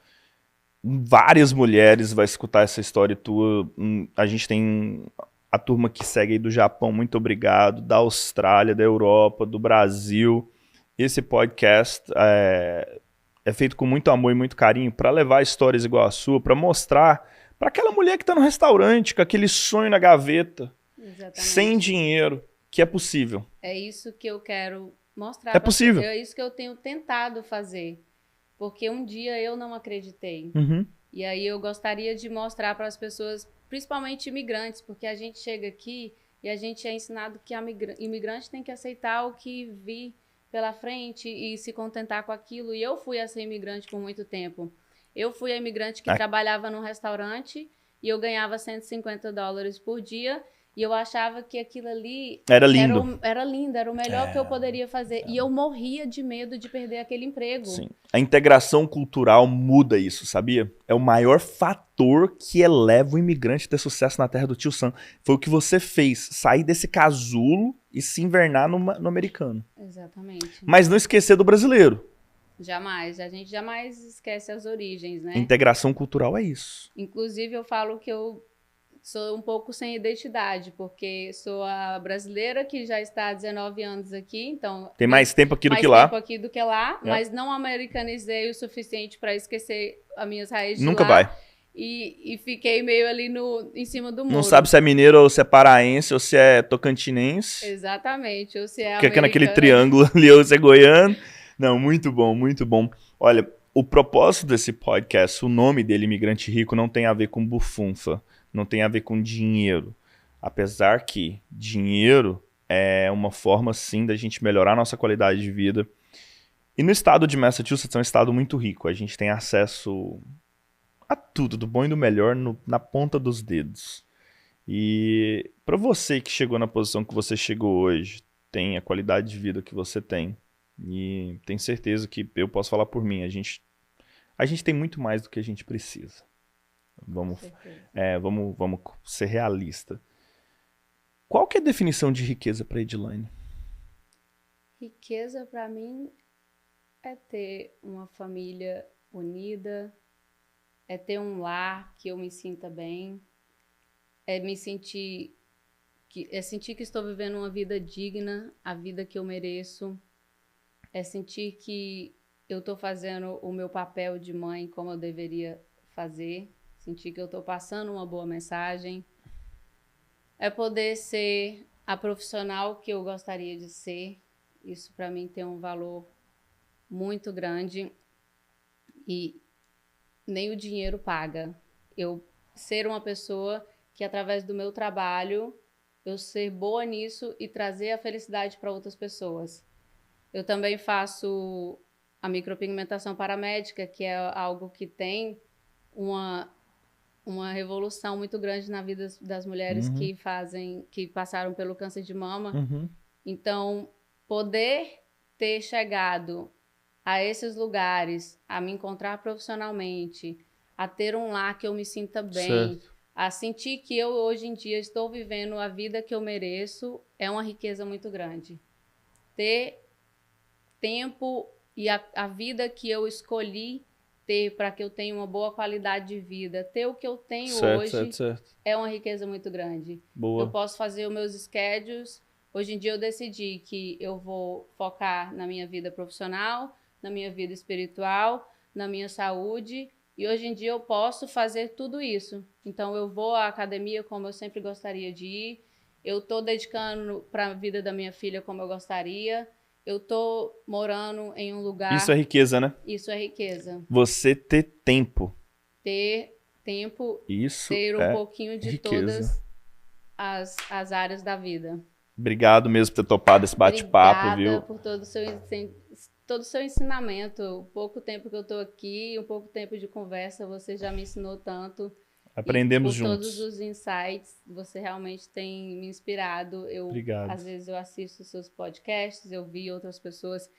Várias mulheres vai escutar essa história tua. A gente tem a turma que segue aí do Japão, muito obrigado, da Austrália, da Europa, do Brasil. Esse podcast é feito com muito amor e muito carinho para levar histórias igual a sua, para mostrar para aquela mulher que está no restaurante com aquele sonho na gaveta, sem Exatamente. dinheiro, que é possível. É isso que eu quero mostrar É para as pessoas. possível. É isso que eu tenho tentado fazer. Porque um dia eu não acreditei. Uhum. E aí eu gostaria de mostrar para as pessoas, principalmente imigrantes, porque a gente chega aqui e a gente é ensinado que a imigrante tem que aceitar o que vir pela frente e se contentar com aquilo. E eu fui essa imigrante por muito tempo. Eu fui a imigrante que trabalhava num restaurante e eu ganhava $150 por dia. E eu achava que aquilo ali Era lindo. era lindo, era o melhor que eu poderia fazer. E eu morria de medo de perder aquele emprego. Sim. A integração cultural muda isso, sabia? É o maior fator que eleva o imigrante a ter sucesso na terra do tio Sam. Foi o que você fez, sair desse casulo e se invernar no americano. Exatamente. Mas não esquecer do brasileiro. Jamais. A gente jamais esquece as origens, né? Integração cultural é isso. Inclusive, eu falo que eu sou um pouco sem identidade, porque sou a brasileira que já está há 19 anos aqui, então... Tem mais tempo aqui do que mais lá. tempo aqui do que lá, mas não americanizei o suficiente para esquecer as minhas raízes de Nunca lá. vai. E fiquei meio ali em cima do muro. Não sabe se é mineiro ou se é paraense ou se é tocantinense. Exatamente, ou se é Fica naquele americana. triângulo ali, ou se é goiano. Não, muito bom, muito bom. Olha, o propósito desse podcast, o nome dele, Imigrante Rico, não tem a ver com bufunfa, não tem a ver com dinheiro. Apesar que dinheiro é uma forma, sim, da gente melhorar a nossa qualidade de vida. E no estado de Massachusetts é um estado muito rico. A gente tem acesso a tudo, do bom e do melhor, na ponta dos dedos. E para você que chegou na posição que você chegou hoje, tem a qualidade de vida que você tem, e tenho certeza que eu posso falar por mim, a gente tem muito mais do que a gente precisa. Vamos ser realista. Qual que é a definição de riqueza para Edilane? Riqueza para mim é ter uma família unida, é ter um lar que eu me sinta bem, é sentir que estou vivendo uma vida digna, a vida que eu mereço, é sentir que eu estou fazendo o meu papel de mãe como eu deveria fazer, sentir que eu estou passando uma boa mensagem. é poder ser a profissional que eu gostaria de ser. Isso para mim tem um valor muito grande e nem o dinheiro paga. Eu ser uma pessoa que através do meu trabalho eu ser boa nisso e trazer a felicidade para outras pessoas. Eu também faço a micropigmentação paramédica, que é algo que tem uma revolução muito grande na vida das mulheres que passaram pelo câncer de mama. Então, poder ter chegado a esses lugares, a me encontrar profissionalmente, a ter um lar que eu me sinta bem, a sentir que eu hoje em dia estou vivendo a vida que eu mereço, é uma riqueza muito grande. Ter tempo e a vida que eu escolhi ter para que eu tenha uma boa qualidade de vida, ter o que eu tenho hoje, é uma riqueza muito grande. Boa. Eu posso fazer os meus schedules. Hoje em dia eu decidi que eu vou focar na minha vida profissional, na minha vida espiritual, na minha saúde, e hoje em dia eu posso fazer tudo isso. Então eu vou à academia como eu sempre gostaria de ir, eu estou dedicando para a vida da minha filha como eu gostaria, eu estou morando em um lugar... Isso é riqueza, né? Isso é riqueza. Você ter tempo. Ter tempo, isso ter um pouquinho de riqueza. Todas as áreas da vida. Obrigado mesmo por ter topado esse bate-papo, viu? Obrigada por todo o seu ensinamento. O pouco tempo que eu estou aqui, um pouco tempo de conversa, você já me ensinou tanto. Aprendemos juntos. Todos os insights, você realmente tem me inspirado. Obrigado. Às vezes eu assisto seus podcasts, eu vi outras pessoas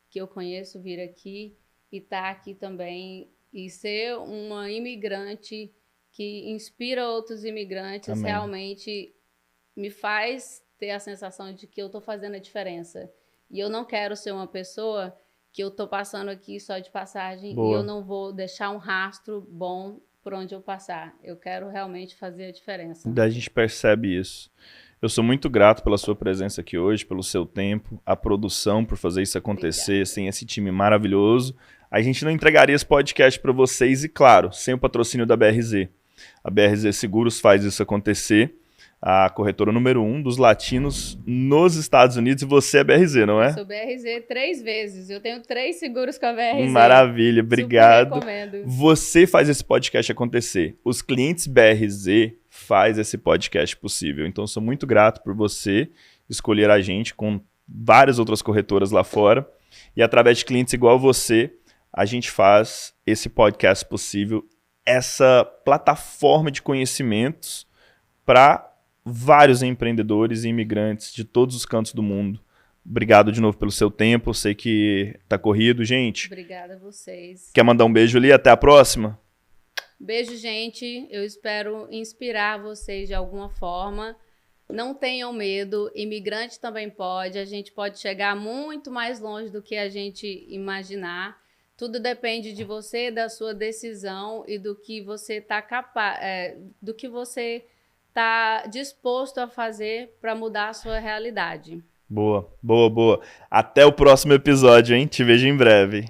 que eu conheço vir aqui e estar aqui também e ser uma imigrante que inspira outros imigrantes. Amém. Realmente me faz ter a sensação de que eu estou fazendo a diferença. E eu não quero ser uma pessoa que eu estou passando aqui só de passagem. Boa. E eu não vou deixar um rastro bom por onde eu passar. Eu quero realmente fazer a diferença. A gente percebe isso. Eu sou muito grato pela sua presença aqui hoje, pelo seu tempo, a produção por fazer isso acontecer, Obrigada. Sem esse time maravilhoso. A gente não entregaria esse podcast para vocês e, claro, sem o patrocínio da BRZ. A BRZ Seguros faz isso acontecer. A corretora número 1 dos latinos nos Estados Unidos, e você é BRZ, não é? Eu sou BRZ 3 vezes, eu tenho 3 seguros com a BRZ. Maravilha, obrigado. Super recomendo. Você faz esse podcast acontecer. Os clientes BRZ faz esse podcast possível. Então, sou muito grato por você escolher a gente com várias outras corretoras lá fora. E através de clientes igual você, a gente faz esse podcast possível, essa plataforma de conhecimentos para vários empreendedores e imigrantes de todos os cantos do mundo. Obrigado de novo pelo seu tempo. Eu sei que tá corrido, gente. Obrigada a vocês. Quer mandar um beijo ali? Até a próxima. Beijo, gente. Eu espero inspirar vocês de alguma forma. Não tenham medo. Imigrante também pode. A gente pode chegar muito mais longe do que a gente imaginar. Tudo depende de você, da sua decisão e do que você tá capaz, do que você está disposto a fazer para mudar a sua realidade. Boa, boa, boa. Até o próximo episódio, hein? Te vejo em breve.